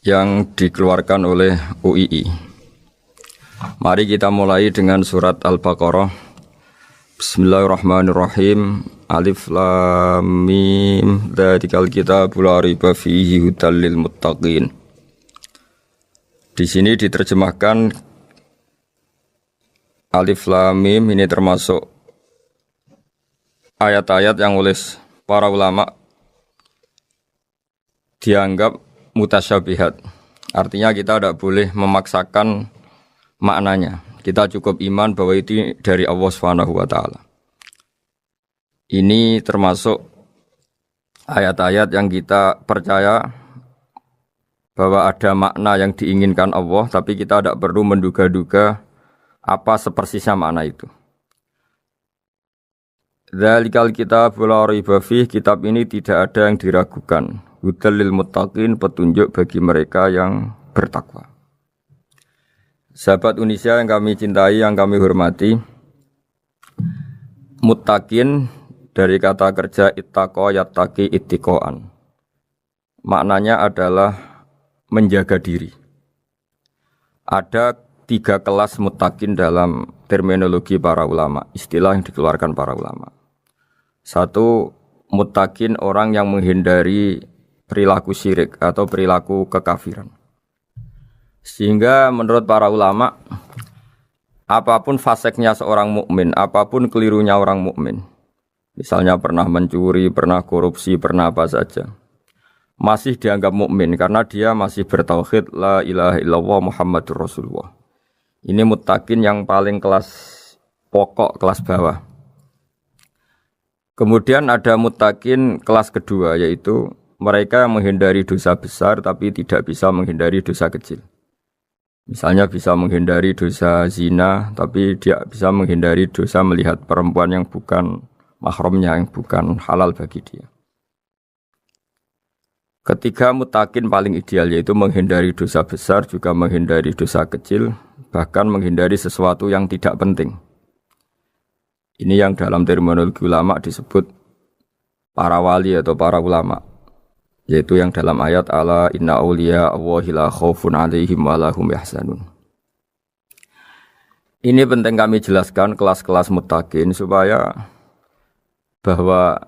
yang dikeluarkan oleh UII. Mari kita mulai dengan surat Al-Baqarah. Bismillahirrahmanirrahim. Alif Lam Mim. Dzalikal kitabul la raiba fihi hudal lil muttaqin. Di sini diterjemahkan Alif Lam Mim ini termasuk ayat-ayat yang oleh para ulama dianggap mutasyabihat. Artinya kita tidak boleh memaksakan maknanya. Kita cukup iman bahwa itu dari Allah Subhanahu wa taala. Ini termasuk ayat-ayat yang kita percaya bahwa ada makna yang diinginkan Allah, tapi kita tidak perlu menduga-duga apa sepersisnya makna itu. Dzalikal kitabul la raiba fihi, kitab ini tidak ada yang diragukan. Hudal lil muttaqin, petunjuk bagi mereka yang bertakwa. Sahabat Indonesia yang kami cintai, yang kami hormati, muttaqin dari kata kerja ittaqa yattaqi ittiqaan. Maknanya adalah menjaga diri. Ada 3 kelas muttaqin dalam terminologi para ulama, istilah yang dikeluarkan para ulama. 1, muttaqin orang yang menghindari perilaku syirik atau perilaku kekafiran. Sehingga menurut para ulama, apapun faseknya seorang mukmin, apapun kelirunya orang mukmin, misalnya pernah mencuri, pernah korupsi, pernah apa saja, masih dianggap mukmin karena dia masih bertauhid la ilaha illallah Muhammadur Rasulullah. Ini muttaqin yang paling kelas pokok, kelas bawah. Kemudian ada muttaqin kelas kedua, yaitu mereka yang menghindari dosa besar tapi tidak bisa menghindari dosa kecil. Misalnya bisa menghindari dosa zina, tapi dia bisa menghindari dosa melihat perempuan yang bukan mahramnya, yang bukan halal bagi dia. Ketiga muttaqin paling ideal, yaitu menghindari dosa besar, juga menghindari dosa kecil, bahkan menghindari sesuatu yang tidak penting. Ini yang dalam terminologi ulama disebut para wali atau para ulama, yaitu yang dalam ayat ala inna awliya Allahi la khaufun alaihim wa lahum yahzanun. Ini penting kami jelaskan kelas-kelas muttaqin supaya bahwa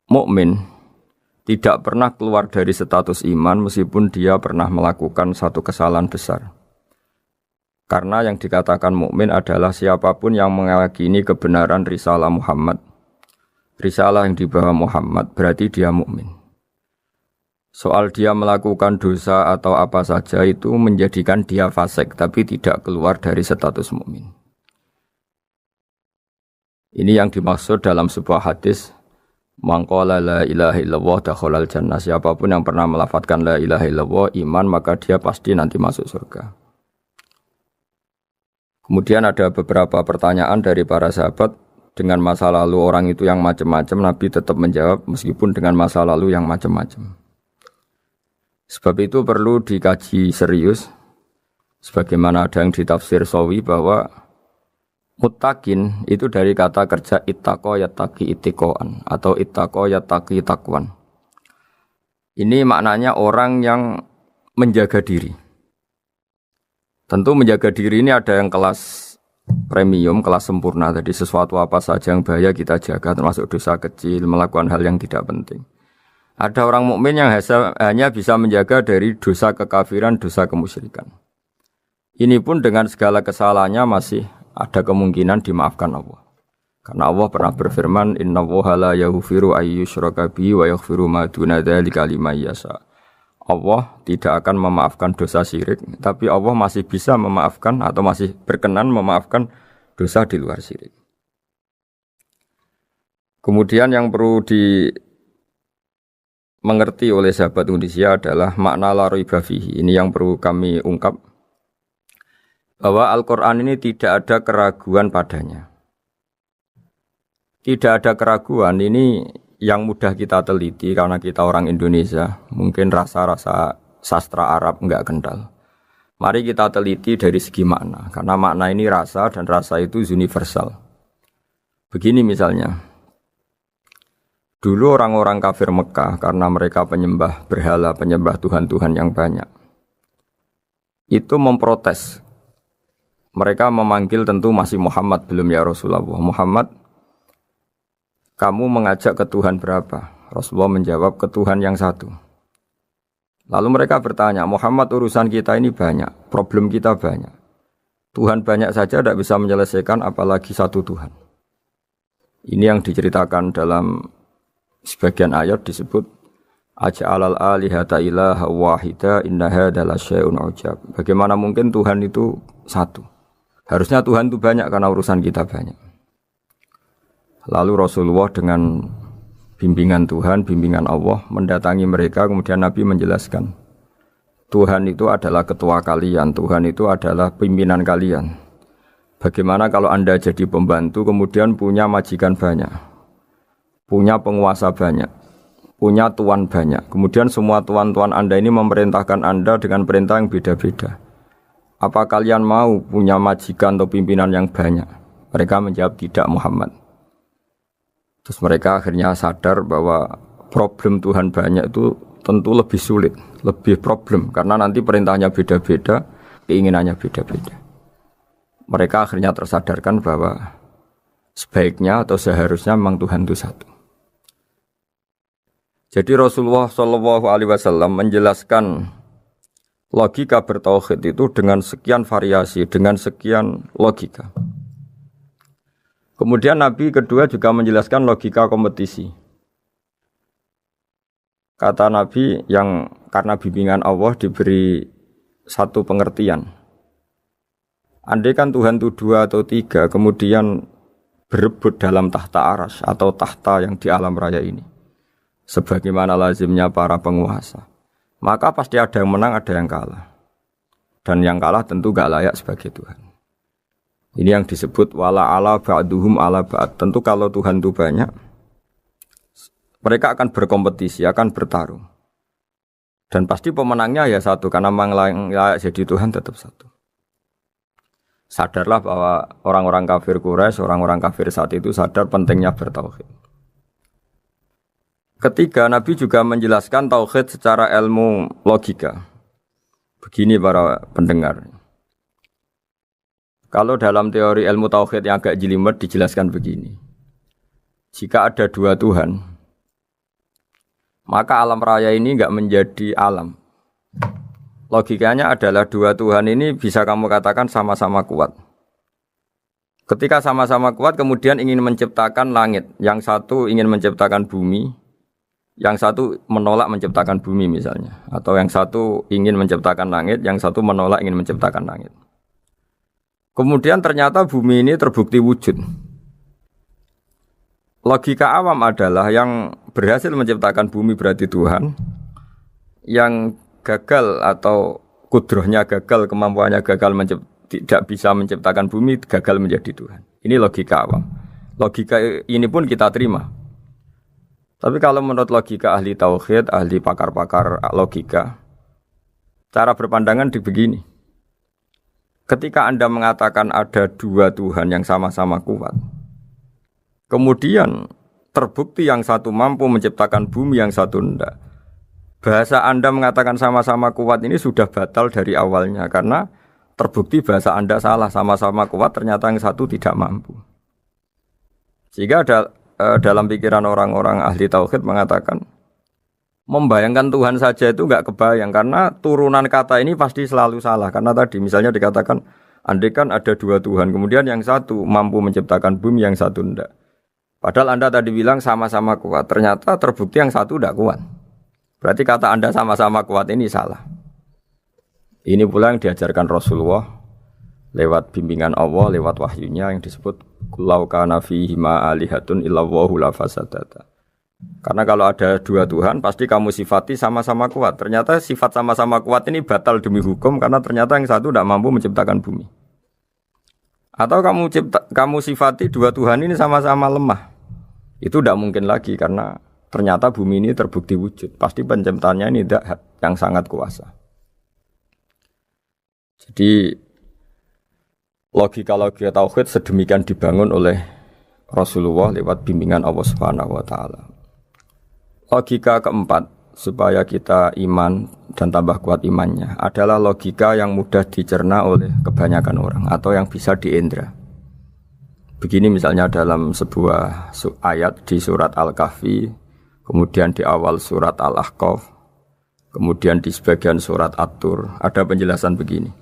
mukmin tidak pernah keluar dari status iman meskipun dia pernah melakukan satu kesalahan besar. Karena yang dikatakan mukmin adalah siapapun yang meyakini kebenaran risalah Muhammad. Risalah yang dibawa Muhammad berarti dia mukmin. Soal dia melakukan dosa atau apa saja itu menjadikan dia fasik tapi tidak keluar dari status mukmin. Ini yang dimaksud dalam sebuah hadis, man qala la ilaha illallah dakhalal jannah. Siapapun yang pernah melafadzkan la ilaha illallah iman, maka dia pasti nanti masuk surga. Kemudian ada beberapa pertanyaan dari para sahabat dengan masa lalu orang itu yang macam-macam, Nabi tetap menjawab meskipun dengan masa lalu yang macam-macam. Sebab itu perlu dikaji serius, sebagaimana ada yang ditafsir Sawi bahwa muttaqin itu dari kata kerja ittaqa yattaqi ittiqaan atau ittaqa yattaqi taqwan. Ini maknanya orang yang menjaga diri. Tentu menjaga diri ini ada yang kelas premium, kelas sempurna. Jadi sesuatu apa saja yang bahaya kita jaga, termasuk dosa kecil, melakukan hal yang tidak penting. Ada orang mukmin yang hanya bisa menjaga dari dosa kekafiran, dosa kemusyrikan. Ini pun dengan segala kesalahannya masih ada kemungkinan dimaafkan Allah. Karena Allah pernah berfirman, innallaha la yaghfiru ayyushraka bihi wa yaghfiru ma duna dzalika liman yasha. Allah tidak akan memaafkan dosa syirik, tapi Allah masih bisa memaafkan atau masih berkenan memaafkan dosa di luar syirik. Kemudian yang perlu dimengerti oleh sahabat Indonesia adalah makna la raiba fihi. Ini yang perlu kami ungkap, bahwa Al-Quran ini tidak ada keraguan padanya. Tidak ada keraguan, ini yang mudah kita teliti karena kita orang Indonesia, mungkin rasa-rasa sastra Arab enggak kental. Mari kita teliti dari segi makna, karena makna ini rasa dan rasa itu universal. Begini misalnya, dulu orang-orang kafir Mekah karena mereka penyembah berhala, penyembah Tuhan-Tuhan yang banyak, itu memprotes. Mereka memanggil tentu masih Muhammad, belum ya Rasulullah. Muhammad, kamu mengajak ke Tuhan berapa? Rasulullah menjawab, ke Tuhan yang satu. Lalu mereka bertanya, Muhammad, urusan kita ini banyak, problem kita banyak. Tuhan banyak saja tidak bisa menyelesaikan, apalagi satu Tuhan. Ini yang diceritakan dalam sebagian ayat disebut, Aja'alal alihata ilaha wahida inna hadza lasyai'un ujab. Bagaimana mungkin Tuhan itu satu? Harusnya Tuhan itu banyak karena urusan kita banyak. Lalu Rasulullah dengan bimbingan Tuhan, bimbingan Allah mendatangi mereka, kemudian Nabi menjelaskan, Tuhan itu adalah ketua kalian, Tuhan itu adalah pimpinan kalian. Bagaimana kalau Anda jadi pembantu, kemudian punya majikan banyak, punya penguasa banyak, punya tuan banyak, kemudian semua tuan-tuan Anda ini memerintahkan Anda dengan perintah yang beda-beda. Apa kalian mau punya majikan atau pimpinan yang banyak? Mereka menjawab, tidak Muhammad. Terus mereka akhirnya sadar bahwa problem Tuhan banyak itu tentu lebih sulit, lebih problem, karena nanti perintahnya beda-beda, keinginannya beda-beda. Mereka akhirnya tersadarkan bahwa sebaiknya atau seharusnya memang Tuhan itu satu. Jadi Rasulullah SAW menjelaskan logika bertauhid itu dengan sekian variasi, dengan sekian logika. Kemudian Nabi kedua juga menjelaskan logika kompetisi. Kata Nabi yang karena bimbingan Allah diberi satu pengertian. Andai kan Tuhan itu 2 atau 3, kemudian berebut dalam tahta arsy atau tahta yang di alam raya ini, sebagaimana lazimnya para penguasa, maka pasti ada yang menang, ada yang kalah. Dan yang kalah tentu gak layak sebagai Tuhan. Ini yang disebut wala ala ba'duhum ala ba'd. Tentu kalau Tuhan itu banyak, mereka akan berkompetisi, akan bertarung. Dan pasti pemenangnya ya satu, karena memang layak jadi Tuhan tetap satu. Sadarlah bahwa orang-orang kafir Quraisy, orang-orang kafir saat itu sadar pentingnya bertauhid. Ketiga, Nabi juga menjelaskan tauhid secara ilmu logika. Begini para pendengar. Kalau dalam teori ilmu tauhid yang agak jelimet dijelaskan begini. Jika ada 2 Tuhan, maka alam raya ini enggak menjadi alam. Logikanya adalah 2 Tuhan ini bisa kamu katakan sama-sama kuat. Ketika sama-sama kuat kemudian ingin menciptakan langit, yang satu ingin menciptakan bumi, yang satu menolak menciptakan bumi misalnya, atau yang satu ingin menciptakan langit, yang satu menolak ingin menciptakan langit. Kemudian ternyata bumi ini terbukti wujud. Logika awam adalah yang berhasil menciptakan bumi berarti Tuhan, yang gagal atau kudrohnya gagal, kemampuannya gagal tidak bisa menciptakan bumi, gagal menjadi Tuhan. Ini logika awam. Logika ini pun kita terima. Tapi kalau menurut logika ahli tauhid, ahli pakar-pakar logika, cara berpandangan begini. Ketika Anda mengatakan ada 2 Tuhan yang sama-sama kuat, kemudian terbukti yang satu mampu menciptakan bumi, yang satu tidak. Bahasa Anda mengatakan sama-sama kuat ini sudah batal dari awalnya, karena terbukti bahasa Anda salah, sama-sama kuat ternyata yang satu tidak mampu. Sehingga dalam pikiran orang-orang ahli tauhid mengatakan, membayangkan Tuhan saja itu enggak kebayang, karena turunan kata ini pasti selalu salah. Karena tadi misalnya dikatakan Andai kan ada dua Tuhan, kemudian yang satu mampu menciptakan bumi, yang satu tidak. Padahal Anda tadi bilang sama-sama kuat, ternyata terbukti yang satu tidak kuat. Berarti kata Anda sama-sama kuat ini salah. Ini pula yang diajarkan Rasulullah lewat bimbingan Allah, lewat wahyunya yang disebut Kulau kana fihi ma alihatun illallahu la fasadata. Karena kalau ada dua Tuhan, pasti kamu sifati sama-sama kuat. Ternyata sifat sama-sama kuat ini batal demi hukum, karena ternyata yang satu tidak mampu menciptakan bumi. Atau kamu sifati dua Tuhan ini sama-sama lemah. Itu tidak mungkin lagi, karena ternyata bumi ini terbukti wujud. Pasti penciptanya ini tidak yang sangat kuasa. Jadi logika-logika tauhid sedemikian dibangun oleh Rasulullah lewat bimbingan Allah Subhanahu wa taala. Logika keempat supaya kita iman dan tambah kuat imannya adalah logika yang mudah dicerna oleh kebanyakan orang atau yang bisa diindra. Begini misalnya dalam sebuah ayat di surat Al-Kahfi, kemudian di awal surat Al-Ahqaf, kemudian di sebagian surat At-Tur, ada penjelasan begini.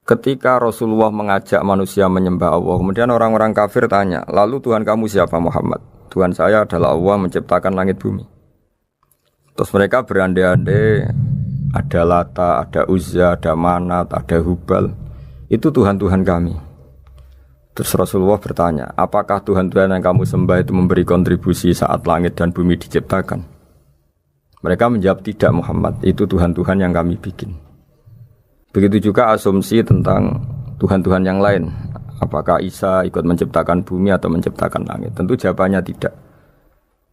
Ketika Rasulullah mengajak manusia menyembah Allah, kemudian orang-orang kafir tanya, lalu Tuhan kamu siapa Muhammad? Tuhan saya adalah Allah menciptakan langit bumi. Terus mereka berandai-andai, ada Lata, ada Uzza, ada Manat, ada Hubal. Itu Tuhan-Tuhan kami. Terus Rasulullah bertanya, apakah Tuhan-Tuhan yang kamu sembah itu memberi kontribusi saat langit dan bumi diciptakan? Mereka menjawab, tidak Muhammad, itu Tuhan-Tuhan yang kami bikin. Begitu juga asumsi tentang Tuhan-Tuhan yang lain. Apakah Isa ikut menciptakan bumi atau menciptakan langit? Tentu jawabannya tidak.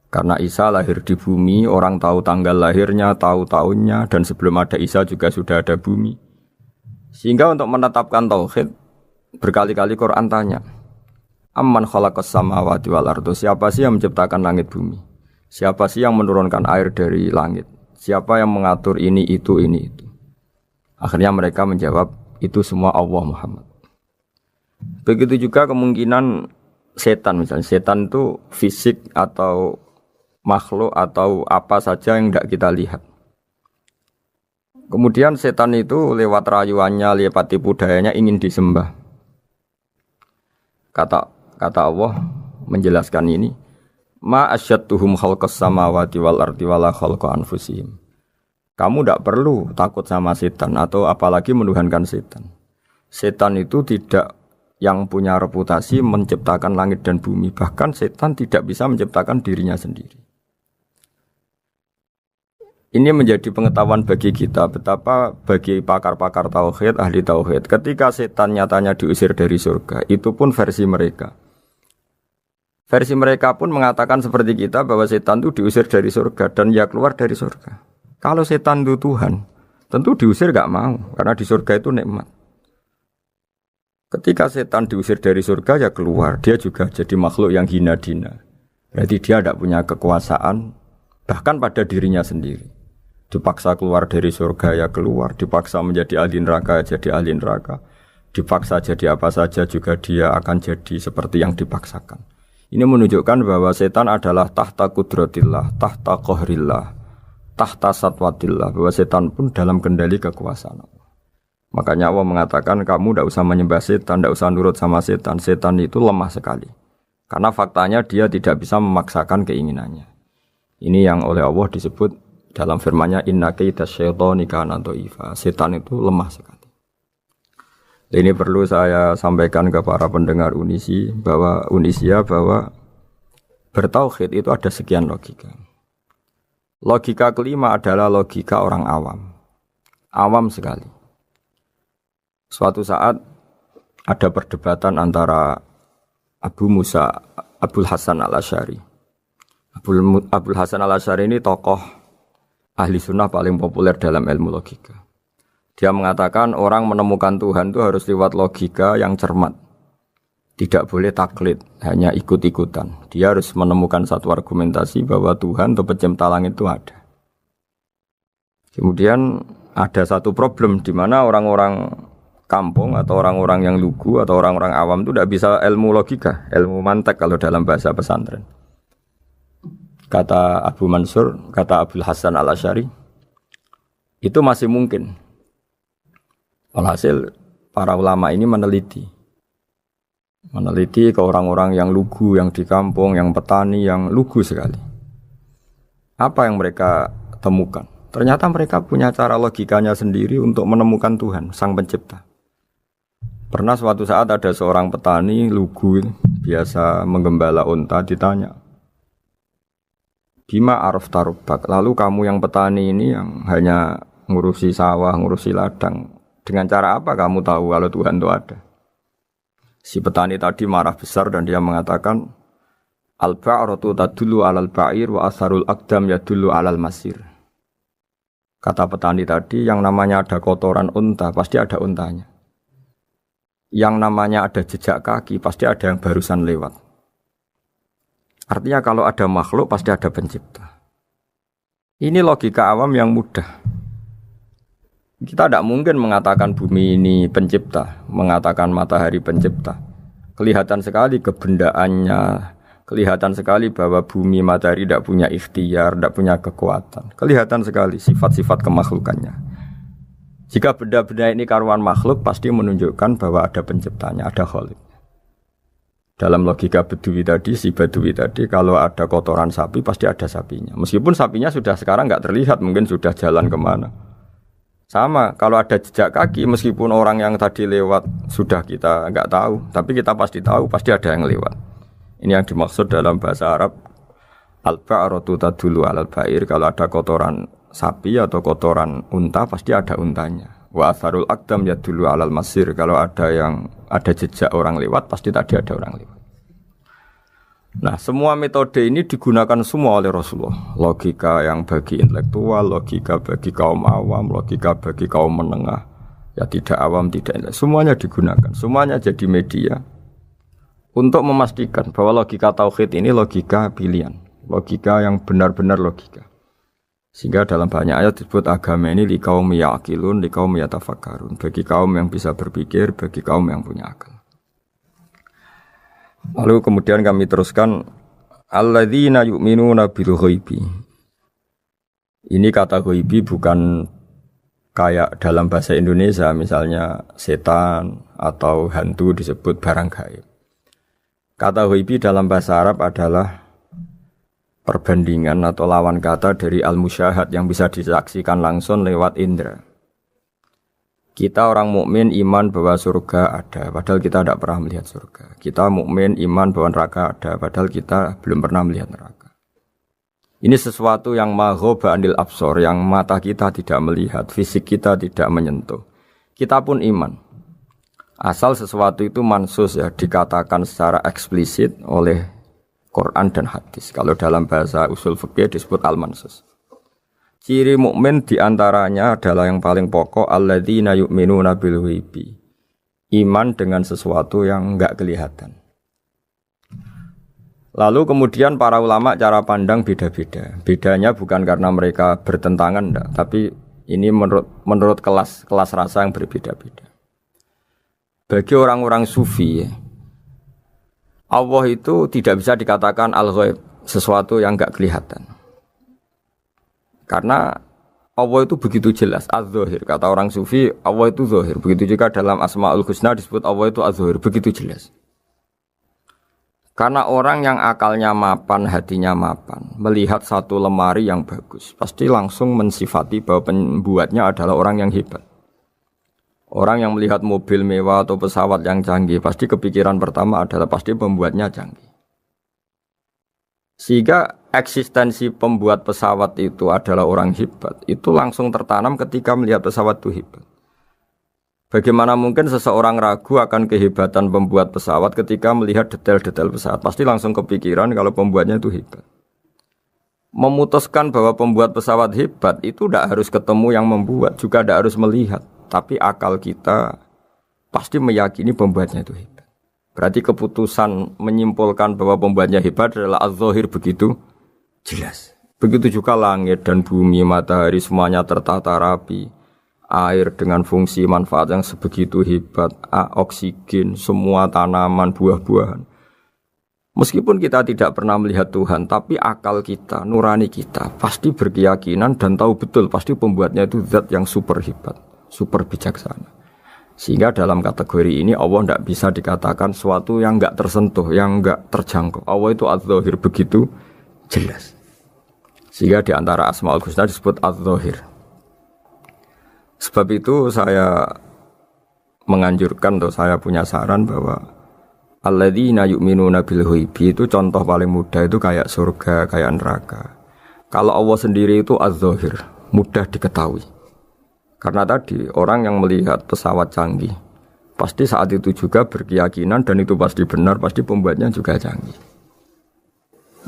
Karena Isa lahir di bumi, orang tahu tanggal lahirnya, tahu tahunnya, dan sebelum ada Isa juga sudah ada bumi. Sehingga untuk menetapkan tauhid, berkali-kali Quran tanya, Amman khalaqas samawati wal ardo, siapa sih yang menciptakan langit bumi? Siapa sih yang menurunkan air dari langit? Siapa yang mengatur ini, itu. Akhirnya mereka menjawab, itu semua Allah Muhammad. Begitu juga kemungkinan setan, misalnya setan itu fisik atau makhluk atau apa saja yang tidak kita lihat. Kemudian setan itu lewat rayuannya, lewat tipu dayanya ingin disembah. Kata Allah menjelaskan ini, ma asyadduhum khalqas samawati wal ardi wala khalqa anfusihim. Kamu tidak perlu takut sama setan atau apalagi menuhankan setan. Setan itu tidak yang punya reputasi menciptakan langit dan bumi. Bahkan setan tidak bisa menciptakan dirinya sendiri. Ini menjadi pengetahuan bagi kita betapa bagi pakar-pakar tauhid, ahli tauhid, ketika setan nyatanya diusir dari surga, itu pun versi mereka. Versi mereka pun mengatakan seperti kita bahwa setan itu diusir dari surga dan ya keluar dari surga. Kalau setan itu Tuhan, tentu diusir gak mau karena di surga itu nikmat. Ketika setan diusir dari surga ya keluar, dia juga jadi makhluk yang hina dina. Berarti dia tidak punya kekuasaan bahkan pada dirinya sendiri. Dipaksa keluar dari surga ya keluar, dipaksa menjadi ahli neraka ya jadi ahli neraka, dipaksa jadi apa saja juga dia akan jadi seperti yang dipaksakan. Ini menunjukkan bahwa setan adalah tahta kudratillah, tahta qahrillah, tahta satwatillah, bahwa setan pun dalam kendali kekuasaan Allah. Makanya Allah mengatakan kamu tidak usah menyembah setan, tidak usah nurut sama setan. Setan itu lemah sekali. Karena faktanya dia tidak bisa memaksakan keinginannya. Ini yang oleh Allah disebut dalam firman-Nya inna kaida syaitani kana dhaifa. Setan itu lemah sekali. Ini perlu saya sampaikan ke para pendengar Unisia bahwa bertauhid itu ada sekian logika. Logika kelima adalah logika orang awam. Awam sekali. Suatu saat ada perdebatan antara Abul Hasan al-Asy'ari. Abul Hasan al-Asy'ari ini tokoh ahli sunnah paling populer dalam ilmu logika. Dia mengatakan orang menemukan Tuhan itu harus lewat logika yang cermat. Tidak boleh taklid, hanya ikut-ikutan. Dia harus menemukan satu argumentasi bahwa Tuhan atau pencipta langit itu ada. Kemudian ada satu problem di mana orang-orang kampung atau orang-orang yang lugu atau orang-orang awam itu tidak bisa ilmu logika, ilmu mantek kalau dalam bahasa pesantren. Kata Abu Mansur, kata Abul Hasan al-Asy'ari, itu masih mungkin. Alhasil para ulama ini meneliti ke orang-orang yang lugu, yang di kampung, yang petani, yang lugu sekali. Apa yang mereka temukan? Ternyata mereka punya cara logikanya sendiri untuk menemukan Tuhan, Sang Pencipta. Pernah suatu saat ada seorang petani lugu, biasa menggembala unta, ditanya, Bima araf tarubak, lalu kamu yang petani ini yang hanya ngurusi sawah, ngurusi ladang, dengan cara apa kamu tahu kalau Tuhan itu ada? Si petani tadi marah besar dan dia mengatakan, Al-ba'ratu tadullu alal ba'ir wa asharul aqdam yadullu alal masir. Kata petani tadi, yang namanya ada kotoran unta, pasti ada untanya. Yang namanya ada jejak kaki, pasti ada yang barusan lewat. Artinya kalau ada makhluk, pasti ada pencipta. Ini logika awam yang mudah. Kita tidak mungkin mengatakan bumi ini pencipta, mengatakan matahari pencipta. Kelihatan sekali kebendaannya, kelihatan sekali bahwa bumi matahari tidak punya ikhtiar, tidak punya kekuatan. Kelihatan sekali sifat-sifat kemakhlukannya. Jika benda-benda ini karuan makhluk, pasti menunjukkan bahwa ada penciptanya, ada khalik. Dalam logika Badui tadi, si Badui tadi, kalau ada kotoran sapi, pasti ada sapinya. Meskipun sapinya sudah sekarang nggak terlihat, mungkin sudah jalan kemana. Sama, kalau ada jejak kaki, meskipun orang yang tadi lewat sudah kita nggak tahu, tapi kita pasti tahu, pasti ada yang lewat. Ini yang dimaksud dalam bahasa Arab, al-ba'ratu tadullu alal ba'ir, kalau ada kotoran sapi atau kotoran unta, pasti ada untanya. Wa atharul aqdam yadullu alal masir, kalau ada jejak orang lewat, pasti tadi ada orang lewat. Nah, semua metode ini digunakan semua oleh Rasulullah. Logika yang bagi intelektual, logika bagi kaum awam, logika bagi kaum menengah. Ya tidak awam, tidak intelektual. Semuanya digunakan. Semuanya jadi media untuk memastikan bahwa logika tauhid ini logika pilihan. Logika yang benar-benar logika. Sehingga dalam banyak ayat disebut agama ini li kaum ya'qilun, li kaum yatafakkarun. Bagi kaum yang bisa berpikir, bagi kaum yang punya akal. Lalu kemudian kami teruskan alladzina yu'minuna bil ghaibi. Ini kata ghaibi bukan kayak dalam bahasa Indonesia misalnya setan atau hantu disebut barang gaib. Kata ghaibi dalam bahasa Arab adalah perbandingan atau lawan kata dari al-musyahad yang bisa disaksikan langsung lewat indera. Kita orang mukmin iman bahwa surga ada, padahal kita tidak pernah melihat surga. Kita mukmin iman bahwa neraka ada, padahal kita belum pernah melihat neraka. Ini sesuatu yang maghoba anil absor, yang mata kita tidak melihat, fisik kita tidak menyentuh. Kita pun iman. Asal sesuatu itu mansus ya, dikatakan secara eksplisit oleh Quran dan hadis. Kalau dalam bahasa usul fikih disebut al-mansus. Ciri mukmin diantaranya adalah yang paling pokok alladzina yu'minuna bil ghaibi. Iman dengan sesuatu yang enggak kelihatan. Lalu kemudian para ulama cara pandang beda-beda. Bedanya bukan karena mereka bertentangan enggak, tapi ini menurut kelas rasa yang berbeda-beda. Bagi orang-orang sufi, Allah itu tidak bisa dikatakan al-ghaib, sesuatu yang enggak kelihatan. Karena Allah itu begitu jelas, az-zahir. Kata orang sufi, Allah itu zahir. Begitu juga dalam Asmaul Husna disebut Allah itu az-zahir. Begitu jelas. Karena orang yang akalnya mapan, hatinya mapan, melihat satu lemari yang bagus, pasti langsung mensifati bahwa pembuatnya adalah orang yang hebat. Orang yang melihat mobil mewah atau pesawat yang canggih, pasti kepikiran pertama adalah pasti pembuatnya canggih. Sehingga eksistensi pembuat pesawat itu adalah orang hebat, itu langsung tertanam ketika melihat pesawat itu hebat. Bagaimana mungkin seseorang ragu akan kehebatan pembuat pesawat ketika melihat detail-detail pesawat? Pasti langsung kepikiran kalau pembuatnya itu hebat. Memutuskan bahwa pembuat pesawat hebat itu tidak harus ketemu yang membuat, juga tidak harus melihat. Tapi akal kita pasti meyakini pembuatnya itu hebat. Berarti keputusan menyimpulkan bahwa pembuatnya hebat adalah az-zahir begitu jelas. Begitu juga langit dan bumi, matahari semuanya tertata rapi. Air dengan fungsi manfaat yang sebegitu hebat, oksigen, semua tanaman, buah-buahan. Meskipun kita tidak pernah melihat Tuhan, tapi akal kita, nurani kita pasti berkeyakinan dan tahu betul pasti pembuatnya itu zat yang super hebat, super bijaksana. Sehingga dalam kategori ini Allah tidak bisa dikatakan sesuatu yang enggak tersentuh, yang enggak terjangkau. Allah itu adz-dzahir begitu jelas. Sehingga di antara Asmaul Husna disebut adz-dzahir. Sebab itu saya menganjurkan, atau saya punya saran bahwa alladzina yu'minuna bil ghaibi itu contoh paling mudah itu kayak surga, kayak neraka. Kalau Allah sendiri itu adz-dzahir, mudah diketahui. Karena tadi orang yang melihat pesawat canggih pasti saat itu juga berkeyakinan dan itu pasti benar, pasti pembuatnya juga canggih.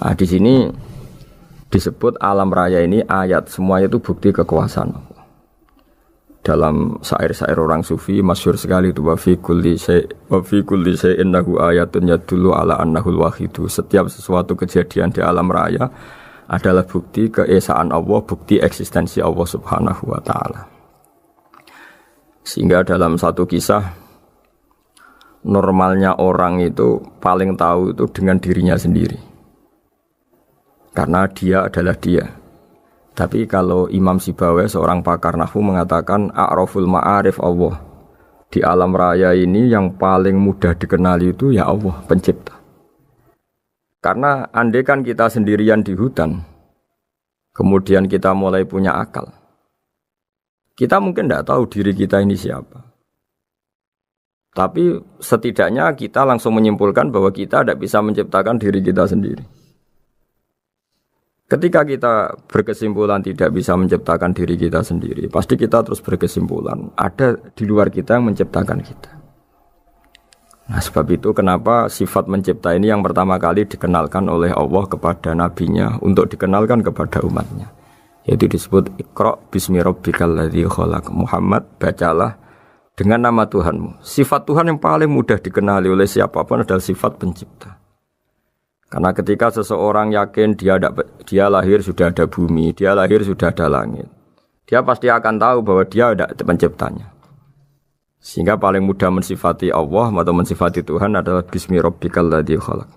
Nah, di sini disebut alam raya ini ayat, semuanya itu bukti kekuasaan Allah. Dalam syair-syair orang sufi masyhur sekali itu wa fi kulli syai'in lahu ayatun yadullu ala annahul wahidu. Setiap sesuatu kejadian di alam raya adalah bukti keesaan Allah, bukti eksistensi Allah Subhanahu wa taala. Sehingga dalam satu kisah, normalnya orang itu paling tahu itu dengan dirinya sendiri. Karena dia adalah dia. Tapi kalau Imam Sibawayh, seorang pakar nahwu, mengatakan a'raful ma'arif Allah. Di alam raya ini yang paling mudah dikenali itu ya Allah, pencipta. Karena andai kan kita sendirian di hutan, kemudian kita mulai punya akal, kita mungkin tidak tahu diri kita ini siapa. Tapi setidaknya kita langsung menyimpulkan bahwa kita tidak bisa menciptakan diri kita sendiri. Ketika kita berkesimpulan tidak bisa menciptakan diri kita sendiri, pasti kita terus berkesimpulan ada di luar kita yang menciptakan kita. Nah, sebab itu kenapa sifat mencipta ini yang pertama kali dikenalkan oleh Allah kepada nabinya untuk dikenalkan kepada umatnya. Yaitu disebut Iqra bismi rabbikal ladzi khalaq. Muhammad, bacalah dengan nama Tuhanmu. Sifat Tuhan yang paling mudah dikenali oleh siapapun adalah sifat pencipta. Karena ketika seseorang yakin dia lahir sudah ada bumi, dia lahir sudah ada langit, dia pasti akan tahu bahwa dia ada penciptanya. Sehingga paling mudah mensifati Allah atau mensifati Tuhan adalah bismi rabbikal ladzi khalaq.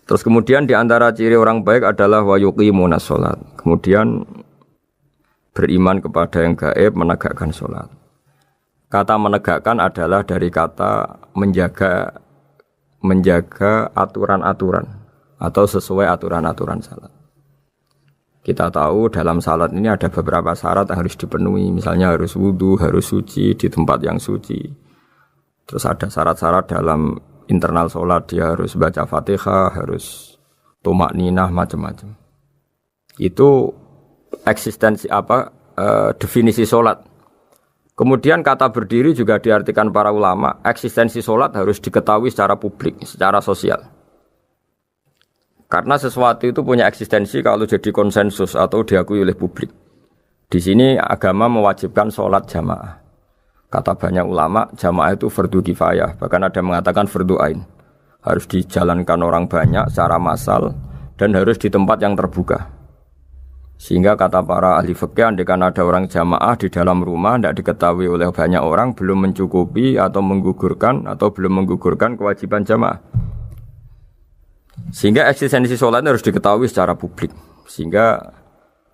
Terus kemudian di antara ciri orang baik adalah wa yuqimunas shalat. Kemudian beriman kepada yang gaib, menegakkan salat. Kata menegakkan adalah dari kata menjaga aturan-aturan atau sesuai aturan-aturan salat. Kita tahu dalam salat ini ada beberapa syarat yang harus dipenuhi. Misalnya harus wudu, harus suci di tempat yang suci. Terus ada syarat-syarat dalam internal sholat, dia harus baca Fatihah, harus tumakninah, macam-macam. Itu eksistensi definisi sholat. Kemudian kata berdiri juga diartikan para ulama, eksistensi sholat harus diketahui secara publik, secara sosial. Karena sesuatu itu punya eksistensi kalau jadi konsensus atau diakui oleh publik. Di sini agama mewajibkan sholat jamaah. Kata banyak ulama, jamaah itu fardu kifayah, bahkan ada yang mengatakan fardu ain. Harus dijalankan orang banyak secara massal dan harus di tempat yang terbuka. Sehingga kata para ahli fikih, andaikan ada orang jamaah di dalam rumah tidak diketahui oleh banyak orang, belum mencukupi atau belum menggugurkan kewajiban jamaah. Sehingga eksistensi sholat harus diketahui secara publik. Sehingga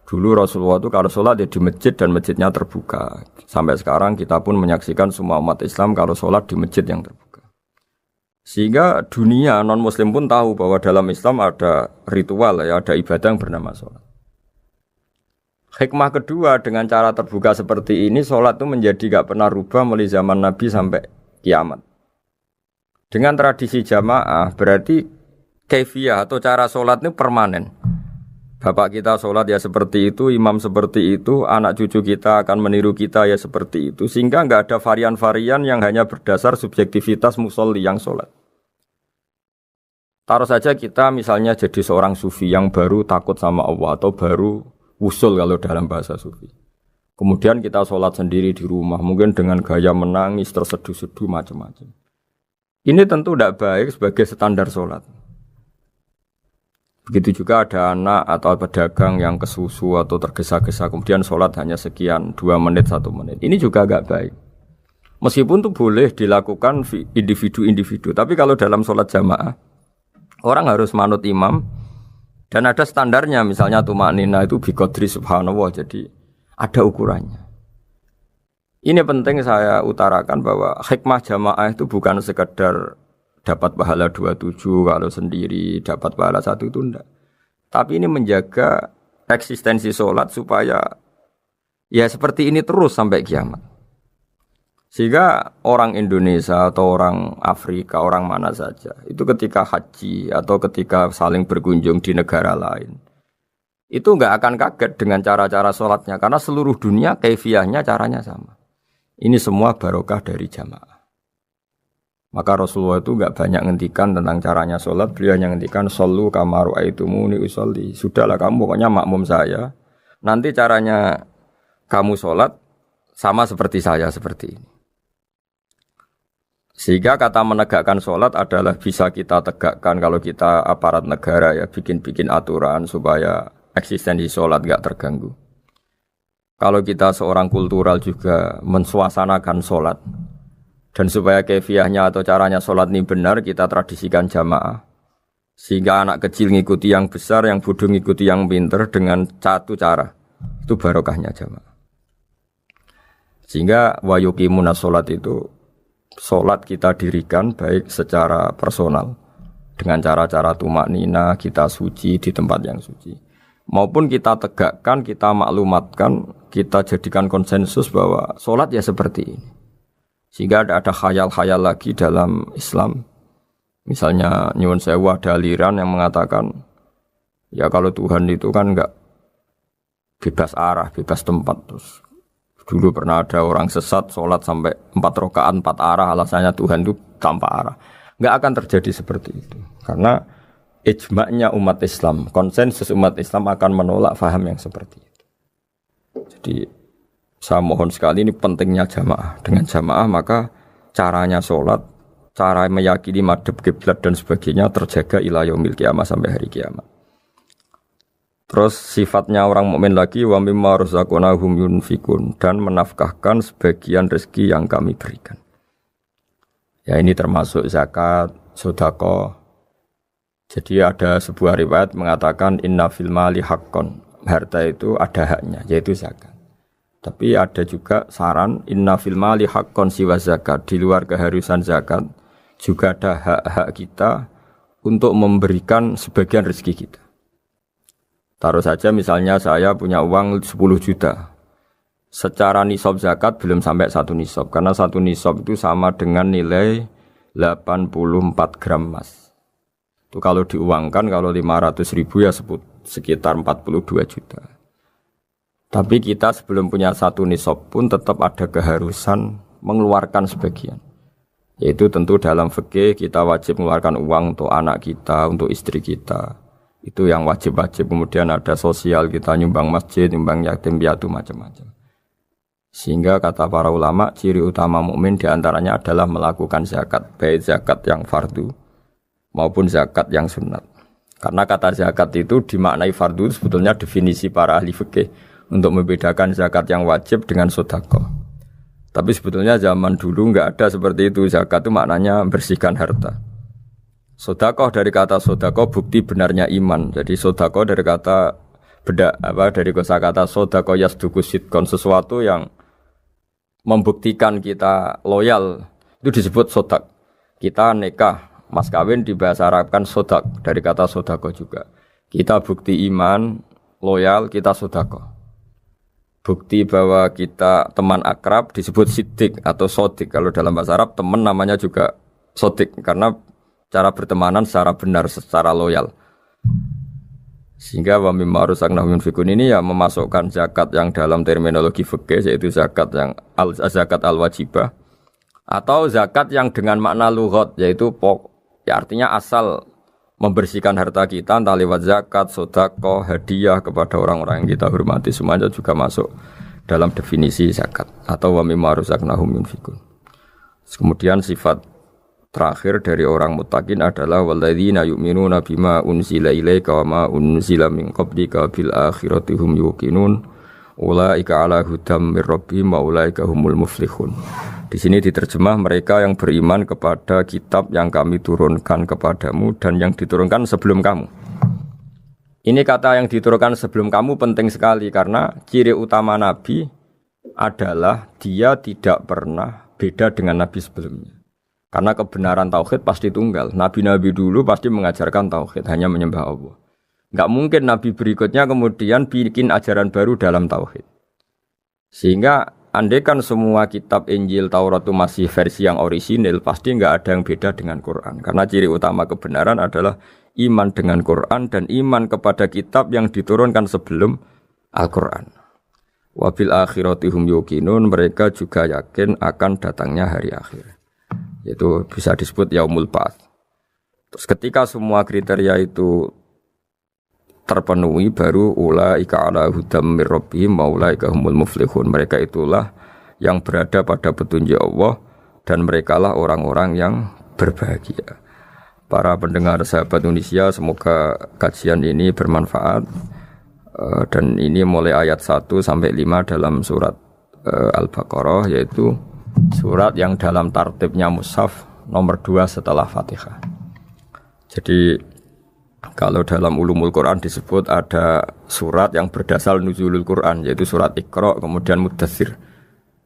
dulu Rasulullah itu kalau sholat ya di masjid dan masjidnya terbuka. Sampai sekarang kita pun menyaksikan semua umat Islam kalau sholat di masjid yang terbuka. Sehingga dunia non-muslim pun tahu bahwa dalam Islam ada ritual, ya, ada ibadah yang bernama sholat. Hikmah kedua dengan cara terbuka seperti ini, sholat itu menjadi gak pernah rubah mulai zaman Nabi sampai kiamat. Dengan tradisi jamaah berarti kaifiyah atau cara sholat ini permanen. Bapak kita sholat ya seperti itu, imam seperti itu, anak cucu kita akan meniru kita ya seperti itu. Sehingga nggak ada varian-varian yang hanya berdasar subjektivitas musolli yang sholat. Taruh saja kita misalnya jadi seorang sufi yang baru takut sama Allah atau baru usul kalau dalam bahasa sufi. Kemudian kita sholat sendiri di rumah, mungkin dengan gaya menangis, terseduh-seduh, macam-macam. Ini tentu tidak baik sebagai standar sholat. Begitu juga ada anak atau pedagang yang kesusu atau tergesa-gesa, kemudian sholat hanya sekian, 2 menit, 1 menit. Ini juga agak baik. Meskipun itu boleh dilakukan individu-individu, tapi kalau dalam sholat jamaah, orang harus manut imam, dan ada standarnya, misalnya tumakninah itu biqadri subhanallah, jadi ada ukurannya. Ini penting saya utarakan bahwa hikmah jamaah itu bukan sekedar dapat pahala 27 kalau sendiri, dapat pahala satu itu enggak. Tapi ini menjaga eksistensi sholat supaya ya seperti ini terus sampai kiamat. Sehingga orang Indonesia atau orang Afrika, orang mana saja, itu ketika haji atau ketika saling berkunjung di negara lain, itu enggak akan kaget dengan cara-cara sholatnya, karena seluruh dunia kaifiyahnya caranya sama. Ini semua barokah dari jamaah. Maka Rasulullah itu enggak banyak ngendikan tentang caranya sholat, beliau hanya ngendikan shollu kama ra'aitumuni usolli. Sudahlah kamu pokoknya makmum saya. Nanti caranya kamu sholat sama seperti saya seperti ini. Sehingga kata menegakkan sholat adalah bisa kita tegakkan kalau kita aparat negara ya bikin-bikin aturan supaya eksistensi sholat enggak terganggu. Kalau kita seorang kultural juga mensuasanakan sholat dan supaya kefiahnya atau caranya sholat ini benar kita tradisikan jamaah sehingga anak kecil ngikuti yang besar, yang bodoh ngikuti yang pinter dengan satu cara itu barokahnya jamaah. Sehingga wayuqimuna sholat itu sholat kita dirikan baik secara personal dengan cara-cara tumak nina kita suci di tempat yang suci maupun kita tegakkan, kita maklumatkan, kita jadikan konsensus bahwa sholat ya seperti ini. Sehingga ada khayal-khayal lagi dalam Islam. Misalnya nyuwun sewu ada aliran yang mengatakan, ya kalau Tuhan itu kan enggak bebas arah, bebas tempat. Terus dulu pernah ada orang sesat sholat sampai 4 rakaat 4 arah, alasannya Tuhan itu tanpa arah. Enggak akan terjadi seperti itu. Karena ijma'nya umat Islam, konsensus umat Islam akan menolak faham yang seperti itu. Jadi saya mohon sekali ini pentingnya jamaah. Dengan jamaah maka caranya sholat, cara meyakini madhab kiblat dan sebagainya terjaga ila yaumil kiamah sampai hari kiamat. Terus sifatnya orang mukmin lagi wa mimma razaqnahum yunfikun dan menafkahkan sebagian rezeki yang kami berikan. Ya ini termasuk zakat, sedekah. Jadi ada sebuah riwayat mengatakan inna fil mali haqqon. Harta itu ada haknya yaitu zakat. Tapi ada juga saran inna fil mali haqqon siwa zakat, di luar keharusan zakat juga ada hak-hak kita untuk memberikan sebagian rezeki kita. Taruh saja misalnya saya punya uang 10 juta. Secara nisab zakat belum sampai 1 nisab karena 1 nisab itu sama dengan nilai 84 gram emas. Itu kalau diuangkan kalau 500 ribu ya sekitar 42 juta. Tapi kita sebelum punya 1 nisab pun tetap ada keharusan mengeluarkan sebagian. Yaitu tentu dalam fikih kita wajib mengeluarkan uang untuk anak kita, untuk istri kita. Itu yang wajib-wajib. Kemudian ada sosial, kita nyumbang masjid, nyumbang yatim piatu macam-macam. Sehingga kata para ulama ciri utama mukmin diantaranya adalah melakukan zakat, baik zakat yang fardu maupun zakat yang sunat. Karena kata zakat itu dimaknai fardu sebetulnya definisi para ahli fikih untuk membedakan zakat yang wajib dengan sedekah. Tapi sebetulnya zaman dulu enggak ada seperti itu. Zakat itu maknanya bersihkan harta. Sedekah dari kata sedekah bukti benarnya iman. Jadi sedekah dari kata dari kosakata sedekah yasduqu sidqon, sesuatu yang membuktikan kita loyal itu disebut sedekah. Kita nikah mas kawin di bahasa Arab kan sodak, dari kata sodako juga. Kita bukti iman, loyal, kita sodako. Bukti bahwa kita teman akrab disebut sidik atau sodik. Kalau dalam bahasa Arab teman namanya juga sodik karena cara bertemanan secara benar, secara loyal. Sehingga wa mimma razaqnahum yunfikun ini ya memasukkan zakat yang dalam terminologi fikih yaitu zakat yang zakat al-wajibah atau zakat yang dengan makna lughat yaitu ya artinya asal membersihkan harta kita entah lewat zakat, sedekah, hadiah kepada orang-orang yang kita hormati semuanya juga masuk dalam definisi zakat atau wa mimma razaqnahum yunfikun. Kemudian sifat terakhir dari orang muttaqin adalah walladzina yu'minuna bima unzila ilaika wa ma unzila min qablika bil akhirati hum yuqinun ulaika ala hudam mir rabbihim wa ulaika humul muflihun. Di sini diterjemah mereka yang beriman kepada kitab yang kami turunkan kepadamu dan yang diturunkan sebelum kamu. Ini kata yang diturunkan sebelum kamu penting sekali karena ciri utama Nabi adalah dia tidak pernah beda dengan nabi sebelumnya. Karena kebenaran tauhid pasti tunggal. Nabi-nabi dulu pasti mengajarkan tauhid, hanya menyembah Allah. Enggak mungkin nabi berikutnya kemudian bikin ajaran baru dalam tauhid. Sehingga andaikan semua kitab Injil, Taurat itu masih versi yang orisinil, pasti enggak ada yang beda dengan Quran. Karena ciri utama kebenaran adalah iman dengan Quran dan iman kepada kitab yang diturunkan sebelum Al-Quran. Wabil akhirati hum yuqinun, mereka juga yakin akan datangnya hari akhir. Itu bisa disebut yaumul ba'ats. Terus ketika semua kriteria itu terpenuhi, baru ulaika ala hudam mir rabbihim wa ulaika humul muflihun. Mereka itulah yang berada pada petunjuk Allah dan merekalah orang-orang yang berbahagia. Para pendengar sahabat Indonesia, semoga kajian ini bermanfaat. Dan ini mulai ayat 1 sampai 5 dalam surat Al-Baqarah, yaitu surat yang dalam tartibnya mushaf nomor 2 setelah Fatihah. Jadi kalau dalam ulumul Quran disebut ada surat yang berdasar nuzulul Quran, yaitu surat Iqra, kemudian Muddatsir.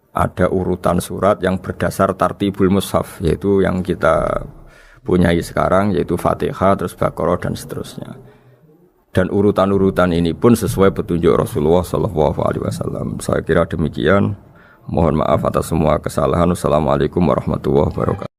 Ada urutan surat yang berdasar tartibul mushaf, yaitu yang kita punyai sekarang, yaitu Fatihah, terus Baqarah dan seterusnya. Dan urutan-urutan ini pun sesuai petunjuk Rasulullah SAW. Saya kira demikian. Mohon maaf atas semua kesalahan. Wassalamualaikum warahmatullahi wabarakatuh.